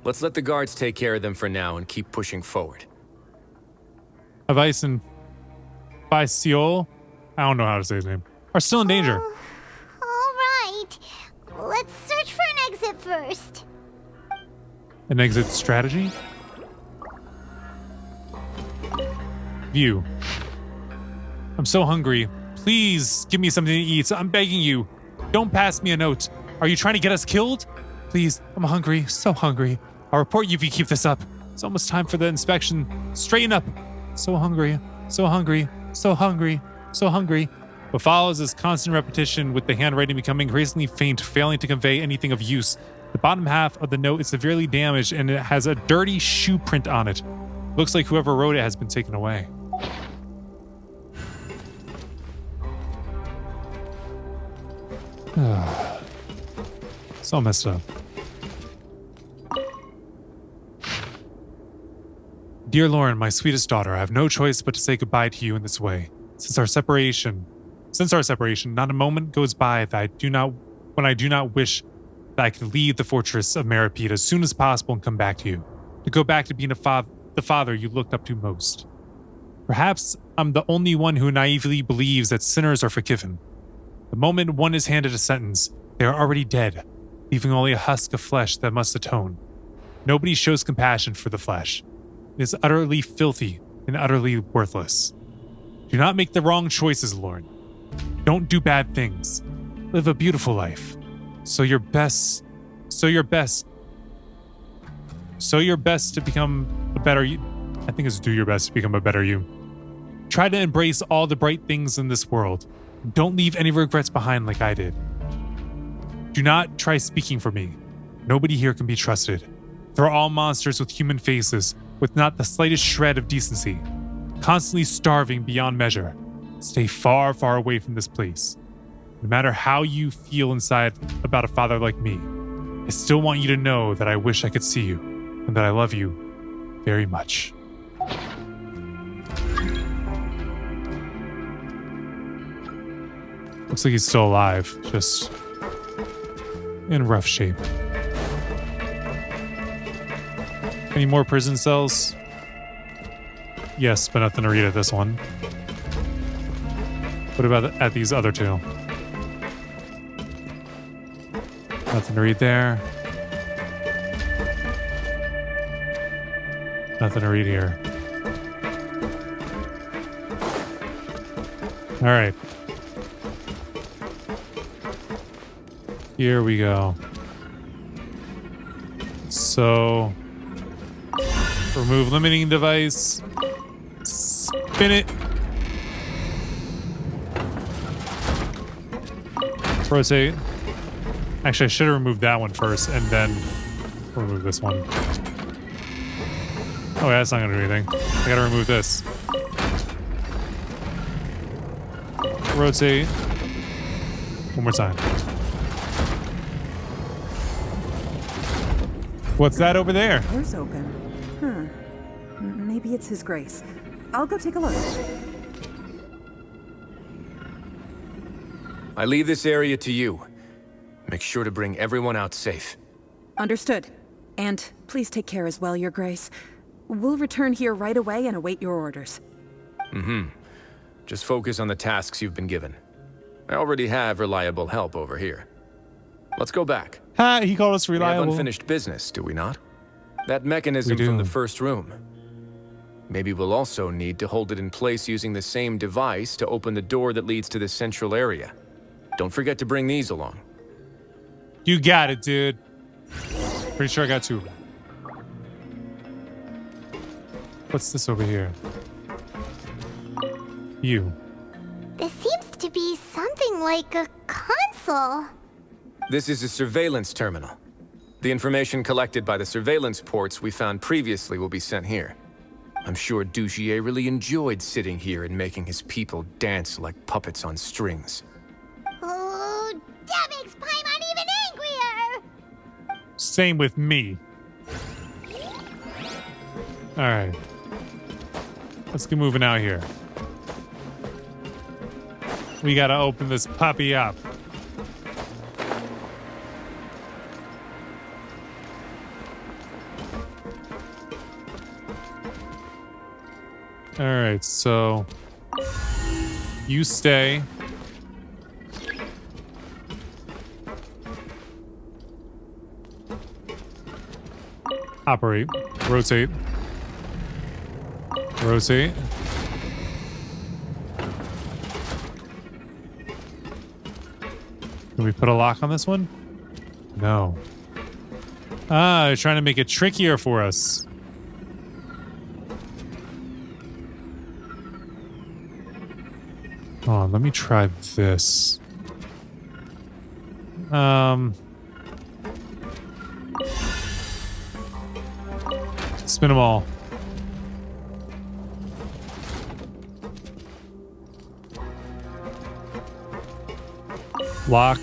Let's let the guards take care of them for now and keep pushing forward. Avice and Faisiol, I don't know how to say his name, are still in danger. All right. Let's search for an exit first. An exit strategy? View. I'm so hungry. Please give me something to eat. I'm begging you. Don't pass me a note. Are you trying to get us killed? Please, I'm hungry. So hungry. I'll report you if you keep this up. It's almost time for the inspection. Straighten up. So hungry. So hungry. So hungry. So hungry. What follows is constant repetition, with the handwriting becoming increasingly faint, failing to convey anything of use. The bottom half of the note is severely damaged and it has a dirty shoe print on it. Looks like whoever wrote it has been taken away. So messed up. Dear Lauren, my sweetest daughter, I have no choice but to say goodbye to you in this way. Since our separation, not a moment goes by that I do not wish that I could leave the fortress of Meripede as soon as possible and come back to you. To go back to being the father you looked up to most. Perhaps I'm the only one who naively believes that sinners are forgiven. The moment one is handed a sentence, they are already dead, leaving only a husk of flesh that must atone. Nobody shows compassion for the flesh. It is utterly filthy and utterly worthless. Do not make the wrong choices, Lauren. Don't do bad things. Live a beautiful life. Sow your best to become a better you. I think it's do your best to become a better you. Try to embrace all the bright things in this world. Don't leave any regrets behind like I did. Do not try speaking for me. Nobody here can be trusted. They're all monsters with human faces, with not the slightest shred of decency. Constantly starving beyond measure. Stay far, far away from this place. No matter how you feel inside about a father like me, I still want you to know that I wish I could see you, and that I love you very much. Looks like he's still alive, just in rough shape. Any more prison cells? Yes, but nothing to read at this one. What about at these other two? Nothing to read there. Nothing to read here. All right. Here we go. So, remove limiting device. Spin it. Rotate. Actually, I should have removed that one first and then remove this one. Oh, yeah, that's not going to do anything. I got to remove this. Rotate. One more time. What's that over there? Door's open. Maybe it's His Grace. I'll go take a look. I leave this area to you. Make sure to bring everyone out safe. Understood. And please take care as well, Your Grace. We'll return here right away and await your orders. Just focus on the tasks you've been given. I already have reliable help over here. Let's go back. Ha, he called us reliable. We have unfinished business, do we not? That mechanism from the first room. Maybe we'll also need to hold it in place using the same device to open the door that leads to the central area. Don't forget to bring these along. You got it, dude. Pretty sure I got two. What's this over here? You. This seems to be something like a console. This is a surveillance terminal. The information collected by the surveillance ports we found previously will be sent here. I'm sure Dugier really enjoyed sitting here and making his people dance like puppets on strings. Oh, that makes Paimon even angrier! Same with me. Alright. Let's get moving out here. We gotta open this puppy up. Alright, so you stay. Operate. Rotate. Rotate. Can we put a lock on this one? No. Ah, they're trying to make it trickier for us. Hold on, let me try this. Spin them all. Lock.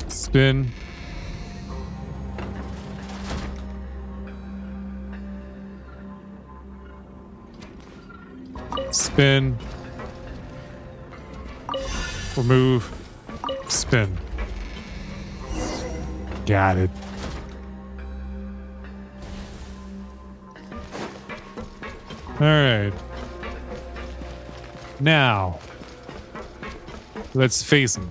Spin. Spin. Remove. Spin. Got it. Alright. Now, let's face him.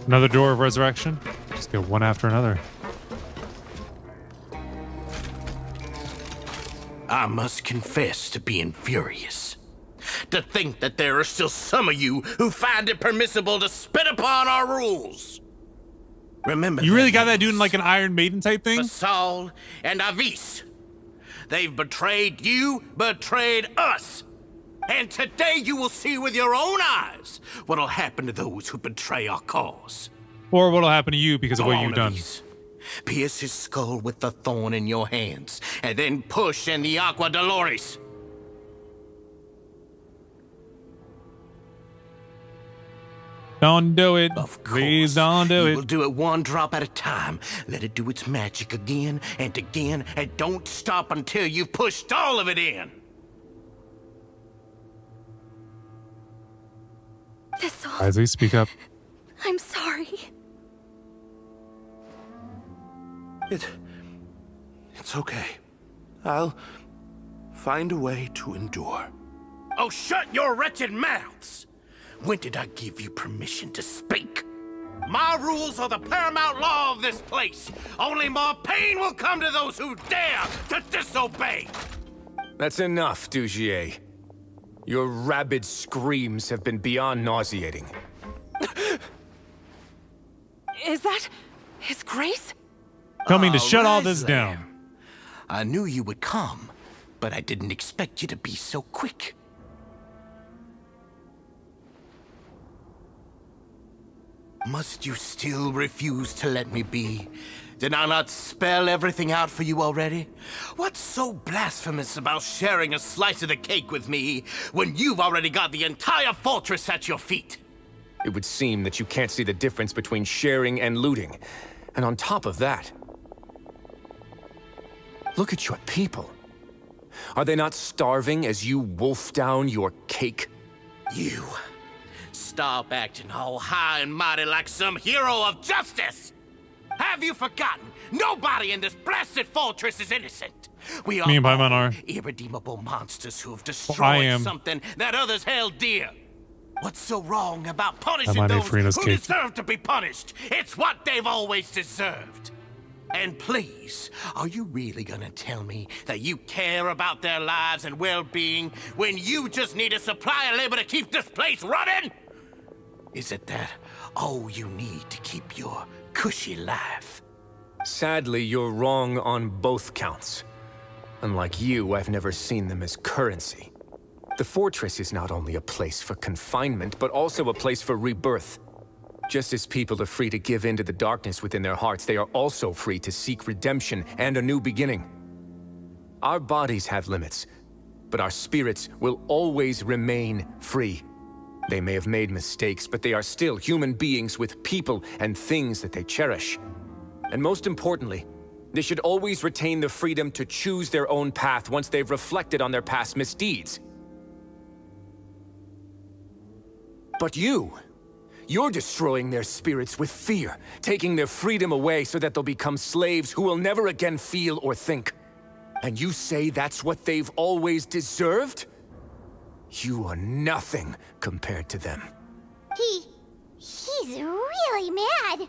Another door of resurrection? Just go one after another. I must confess to being furious. To think that there are still some of you who find it permissible to spit upon our rules. Remember, you really got that dude in like an Iron Maiden type thing? Saul and Avis. They've betrayed you, betrayed us. And today you will see with your own eyes what'll happen to those who betray our cause. Or what'll happen to you because of what you've done. Pierce his skull with the thorn in your hands, and then push in the Aqua Dolores. Don't do it. Of course. Please don't do it. We'll do it one drop at a time. Let it do its magic again and again, and don't stop until you've pushed all of it in. Wisely, speak up. I'm sorry. It's okay. I'll find a way to endure. Oh, shut your wretched mouths! When did I give you permission to speak? My rules are the paramount law of this place. Only more pain will come to those who dare to disobey. That's enough, Dugier. Your rabid screams have been beyond nauseating. Is that His Grace? Tell me to shut all this down. I knew you would come, but I didn't expect you to be so quick. Must you still refuse to let me be? Did I not spell everything out for you already? What's so blasphemous about sharing a slice of the cake with me when you've already got the entire fortress at your feet? It would seem that you can't see the difference between sharing and looting. And on top of that, look at your people. Are they not starving as you wolf down your cake? You. Stop acting all high and mighty like some hero of justice! Have you forgotten? Nobody in this blasted fortress is innocent. We are Me and Paimon are. irredeemable monsters who have destroyed something that others held dear. What's so wrong about punishing those who deserve to be punished? It's what they've always deserved. And please, are you really gonna tell me that you care about their lives and well-being when you just need a supply of labor to keep this place running? Is it that all you need to keep your cushy life? Sadly, you're wrong on both counts. Unlike you, I've never seen them as currency. The fortress is not only a place for confinement, but also a place for rebirth. Just as people are free to give in to the darkness within their hearts, they are also free to seek redemption and a new beginning. Our bodies have limits, but our spirits will always remain free. They may have made mistakes, but they are still human beings with people and things that they cherish. And most importantly, they should always retain the freedom to choose their own path once they've reflected on their past misdeeds. But you're destroying their spirits with fear, taking their freedom away so that they'll become slaves who will never again feel or think. And you say that's what they've always deserved? You are nothing compared to them. He's really mad.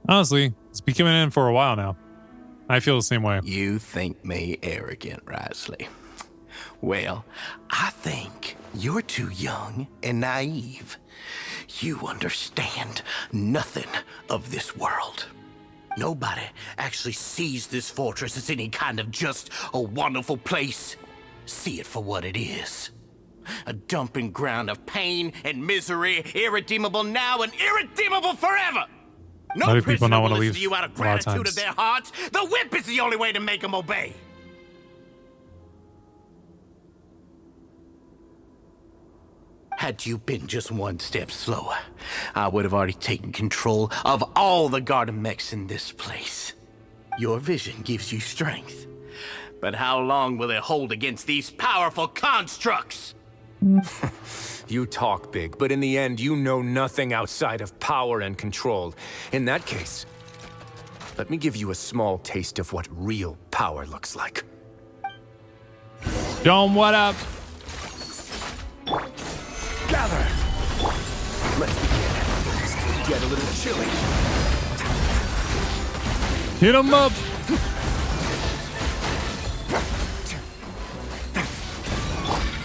Honestly, it's been coming in for a while now. I feel the same way. You think me arrogant, Risley. Well, I think you're too young and naive. You understand nothing of this world. Nobody actually sees this fortress as any kind of just a wonderful place. See it for what it is. A dumping ground of pain and misery, irredeemable now and irredeemable forever. No prisoner will listen to you out of gratitude of their hearts. The whip is the only way to make them obey. Had you been just one step slower, I would have already taken control of all the garden mechs in this place. Your vision gives you strength. But how long will it hold against these powerful constructs? You talk big, but in the end, you know nothing outside of power and control. In that case, let me give you a small taste of what real power looks like. Dome, what up? Gather! Let's begin. Get a little chilly. Hit him up!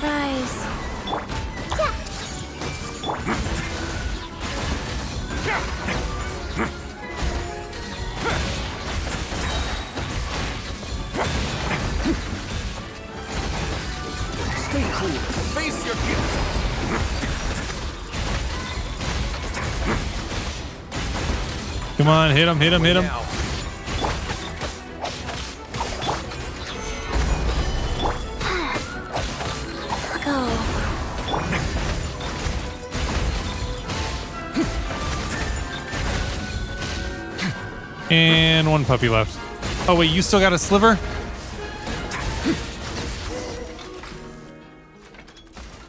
Rise. Stay cool. Face your guilt. Come on, hit him, hit him, hit him. Now. Go. And one puppy left. Oh wait, you still got a sliver?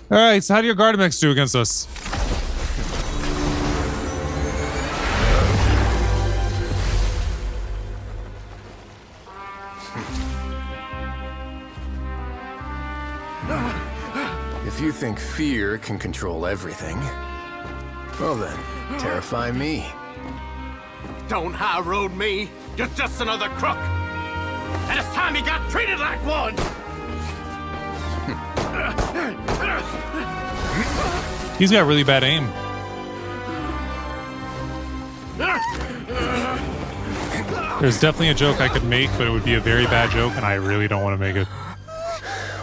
Alright, so how do your Gardemex do against us? If you think fear can control everything, well then, terrify me. Don't high road me. You're just another crook. And it's time you got treated like one. He's got really bad aim. There's definitely a joke I could make, but it would be a very bad joke, and I really don't want to make it.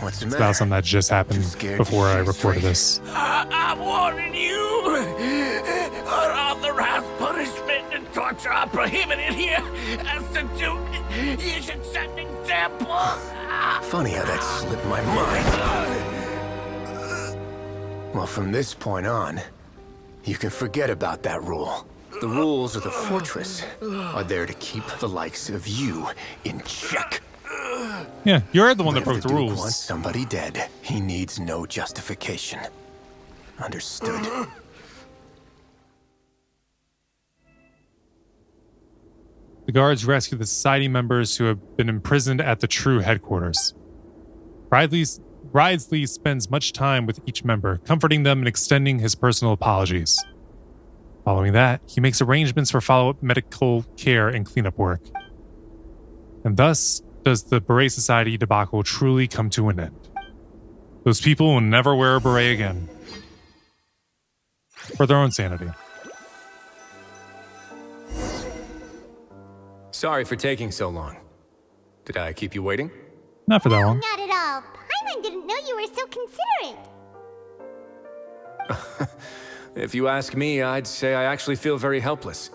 What's the It's matter? about something that just happened before I recorded this. I'm warning you. Unauthorized punishment and torture are prohibited here. As the Duke, you should set an example. Funny how that slipped my mind. Well, from this point on, you can forget about that rule. The rules of the fortress are there to keep the likes of you in check. Yeah, you're the one that If broke the Duke rules. wants somebody dead, he needs no justification. Understood. The guards rescue the society members who have been imprisoned at the true headquarters. Ridesley spends much time with each member, comforting them and extending his personal apologies. Following that, he makes arrangements for follow-up medical care and cleanup work. And thus does the Beret Society debacle truly come to an end. Those people will never wear a beret again. For their own sanity. Sorry for taking so long. Did I keep you waiting? Not for that long. Not at all. Paimon didn't know you were so considerate. If you ask me, I'd say I actually feel very helpless.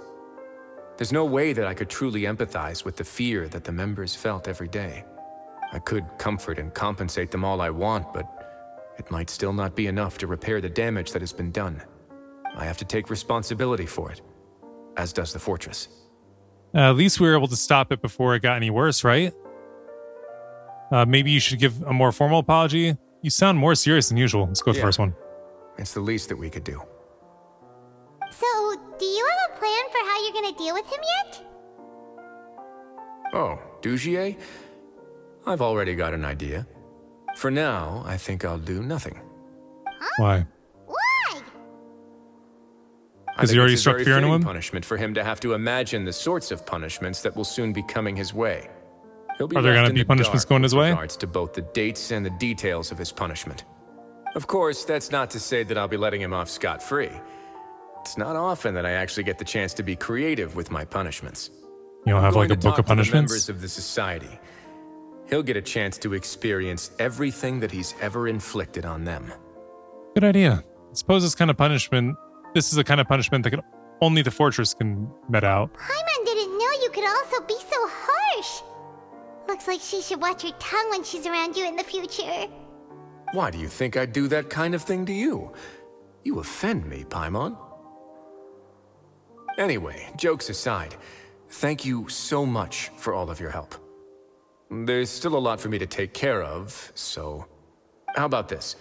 There's no way that I could truly empathize with the fear that the members felt every day. I could comfort and compensate them all I want, but it might still not be enough to repair the damage that has been done. I have to take responsibility for it, as does the fortress. At least we were able to stop it before it got any worse, right? Maybe you should give a more formal apology. You sound more serious than usual. Let's go with the first one. It's the least that we could do. So, do you have a plan for how you're gonna deal with him yet? Oh, Dugier? I've already got an idea. For now, I think I'll do nothing. Why? Why? Because he already struck fear into him? Punishment for him to have to imagine the sorts of punishments that will soon be coming his way. He'll be Are there left gonna in be the punishments dark going with his way? regards to both the dates and the details of his punishment. Of course, that's not to say that I'll be letting him off scot-free. It's not often that I actually get the chance to be creative with my punishments. You don't have like a book of The members punishments? of the society. He'll get a chance to experience everything that he's ever inflicted on them. Good idea. I suppose this kind of punishment, this is a kind of punishment that only the fortress can met out. Paimon didn't know you could also be so harsh. Looks like she should watch her tongue when she's around you in the future. Why do you think I'd do that kind of thing to you? You offend me, Paimon. Anyway, jokes aside, thank you so much for all of your help. There's still a lot for me to take care of, so how about this?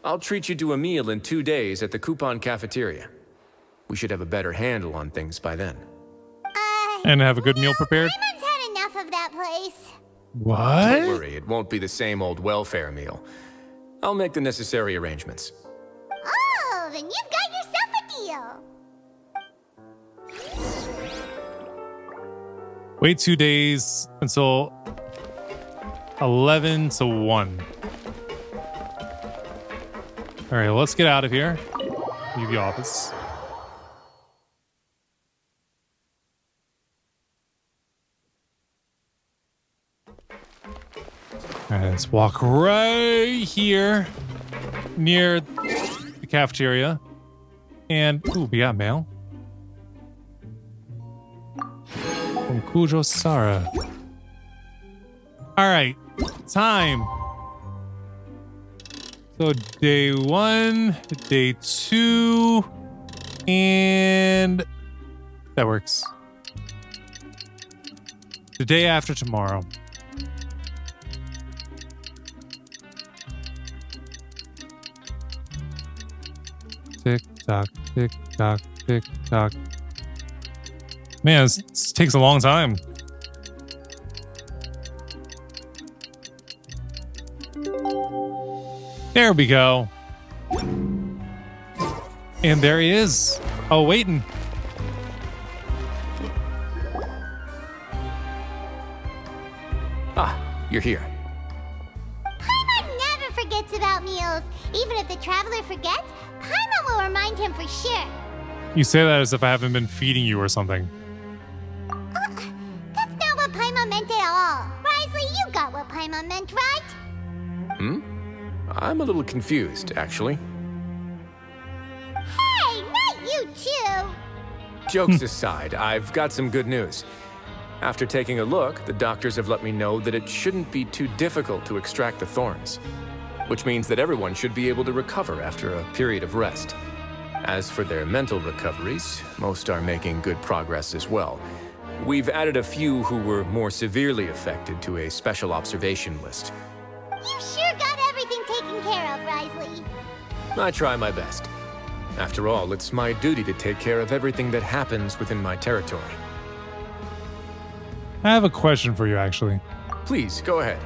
I'll treat you to a meal in 2 days at the Coupon Cafeteria. We should have a better handle on things by then. And have a good meal prepared? Paimon's had enough of that place. What? Don't worry, it won't be the same old welfare meal. I'll make the necessary arrangements. Oh, then you've got yourself a deal. Wait 2 days until 11 to 1. All right, let's get out of here. Leave the office. All right, let's walk right here near the cafeteria. And, ooh, we got mail. From Kujo Sara. All right, time. So day 1, day 2, and that works. The day after tomorrow. Tick tock, tick tock, tick tock. Man, this takes a long time. There we go. And there he is. Oh, waiting. Ah, you're here. Paimon never forgets about meals. Even if the traveler forgets, Paimon will remind him for sure. You say that as if I haven't been feeding you or something. That's not what Paimon meant at all. Risley, you got what Paimon meant, right? Hmm? I'm a little confused, actually. Hey, not you too! Jokes aside, I've got some good news. After taking a look, the doctors have let me know that it shouldn't be too difficult to extract the thorns, which means that everyone should be able to recover after a period of rest. As for their mental recoveries, most are making good progress as well. We've added a few who were more severely affected to a special observation list. You sure got everything taken care of, Risley. I try my best. After all, it's my duty to take care of everything that happens within my territory. I have a question for you, actually. Please, go ahead.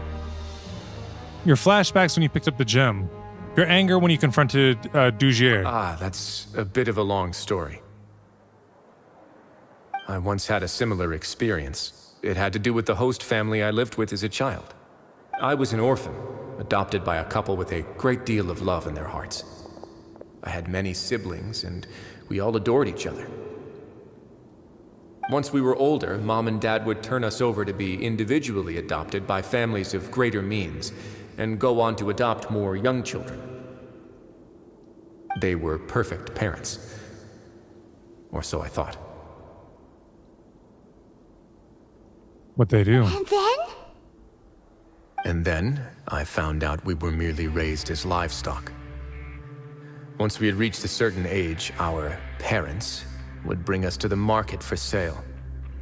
Your flashbacks when you picked up the gem. Your anger when you confronted Dugier. Ah, that's a bit of a long story. I once had a similar experience. It had to do with the host family I lived with as a child. I was an orphan, adopted by a couple with a great deal of love in their hearts. I had many siblings, and we all adored each other. Once we were older, Mom and Dad would turn us over to be individually adopted by families of greater means, and go on to adopt more young children. They were perfect parents. Or so I thought. What they do. And then? And then, I found out we were merely raised as livestock. Once we had reached a certain age, our parents would bring us to the market for sale.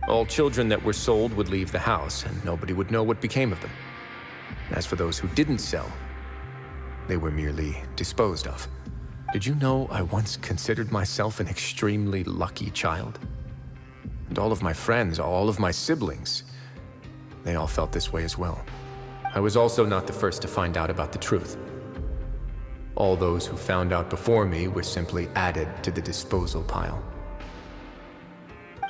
All children that were sold would leave the house, and nobody would know what became of them. As for those who didn't sell, they were merely disposed of. Did you know I once considered myself an extremely lucky child? And all of my friends, all of my siblings, they all felt this way as well. I was also not the first to find out about the truth. All those who found out before me were simply added to the disposal pile.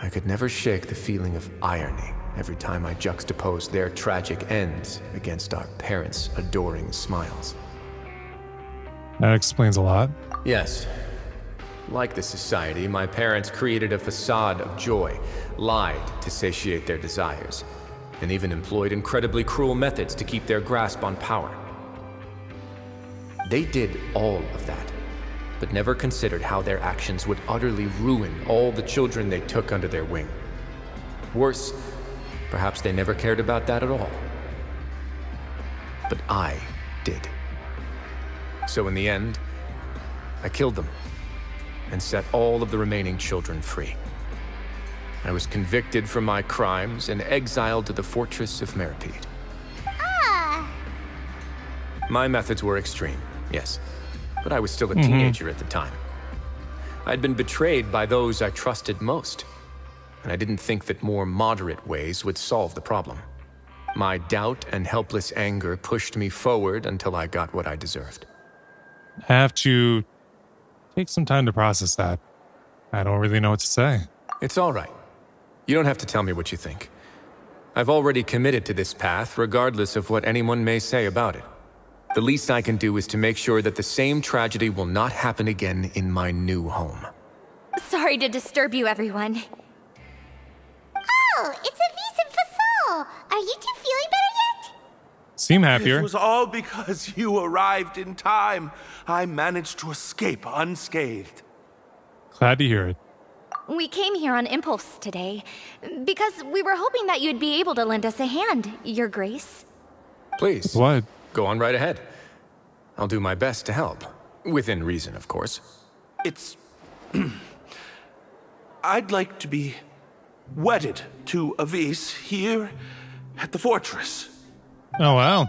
I could never shake the feeling of irony every time I juxtaposed their tragic ends against our parents' adoring smiles. That explains a lot. Yes. Like the society, my parents created a facade of joy, lied to satiate their desires, and even employed incredibly cruel methods to keep their grasp on power. They did all of that, but never considered how their actions would utterly ruin all the children they took under their wing. Worse, perhaps they never cared about that at all. But I did. So in the end, I killed them and set all of the remaining children free. I was convicted for my crimes and exiled to the fortress of Meripede. Ah! My methods were extreme, yes. but I was still a teenager at the time. I'd been betrayed by those I trusted most, and I didn't think that more moderate ways would solve the problem. My doubt and helpless anger pushed me forward until I got what I deserved. Have to take some time to process that. I don't really know what to say. It's all right. You don't have to tell me what you think. I've already committed to this path, regardless of what anyone may say about it. The least I can do is to make sure that the same tragedy will not happen again in my new home. Sorry to disturb you, everyone. Oh, it's Avise and Fasol. Are you two feeling better yet? Seem happier. It was all because you arrived in time. I managed to escape unscathed. Glad to hear it. We came here on impulse today, because we were hoping that you'd be able to lend us a hand, Your Grace. Please. What? Go on right ahead. I'll do my best to help. Within reason, of course. It's... I'd like to be wedded to Avise here at the fortress. Oh, wow.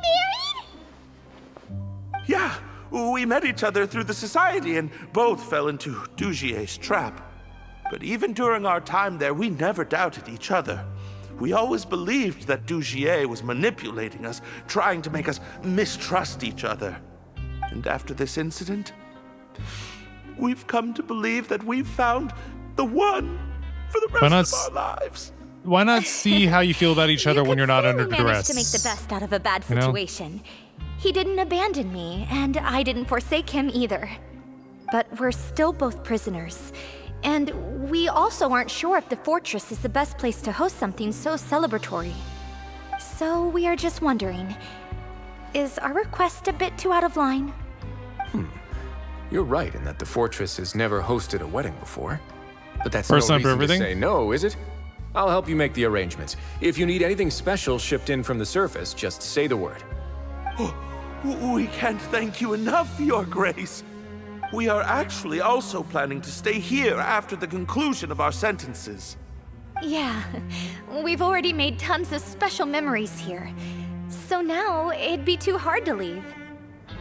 Yeah, we met each other through the society and both fell into Dugier's trap. But even during our time there, we never doubted each other. We always believed that Dugier was manipulating us, trying to make us mistrust each other. And after this incident, we've come to believe that we've found the one for the rest of our lives. Why not see how you feel about each other when you're not under Managed duress? to make the best out of a bad You know? situation. He didn't abandon me, and I didn't forsake him either. But we're still both prisoners. And we also aren't sure if the fortress is the best place to host something so celebratory. So we are just wondering, is our request a bit too out of line? You're right in that the fortress has never hosted a wedding before. But that's First no time for reason to everything? say no, is it? I'll help you make the arrangements. If you need anything special shipped in from the surface, just say the word. We can't thank you enough, Your Grace. We are actually also planning to stay here after the conclusion of our sentences. Yeah, we've already made tons of special memories here. So now it'd be too hard to leave.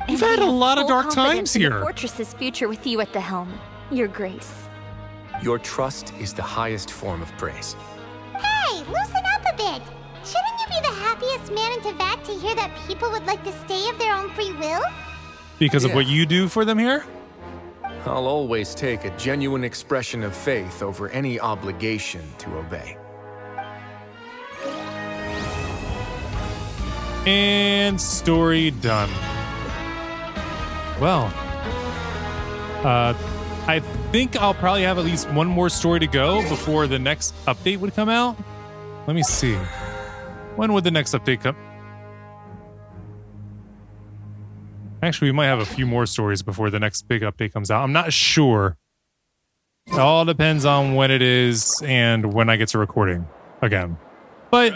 We've had a lot of dark times in here. The fortress's future with you at the helm, Your Grace. Your trust is the highest form of praise. Hey, loosen up a bit. Shouldn't you be the happiest man in Teyvat to hear that people would like to stay of their own free will? Because of what you do for them here? I'll always take a genuine expression of faith over any obligation to obey. And story done. Well, I think I'll probably have at least one more story to go before the next update would come out. Let me see. When would the next update come? Actually, we might have a few more stories before the next big update comes out. I'm not sure. It all depends on when it is and when I get to recording again. But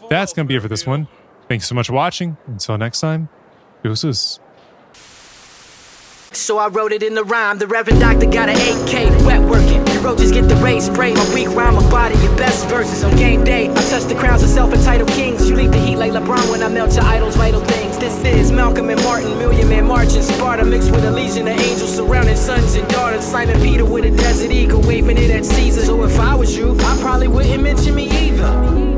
that's going to be it for this one. Thanks so much for watching. Until next time, deuces. So I wrote it in the rhyme. The Reverend Doctor got an AK, wet working. The roaches get the race spray. My weak rhyme, my body, your best verses on game day. I touch the crowns of self-entitled kings. You leave the heat like LeBron when I melt your idols' vital things. This is Malcolm and Martin, Million Man March in Sparta, mixed with a legion of angels surrounding sons and daughters. Simon Peter with a desert eagle, waving it at Caesar. So if I was you, I probably wouldn't mention me either.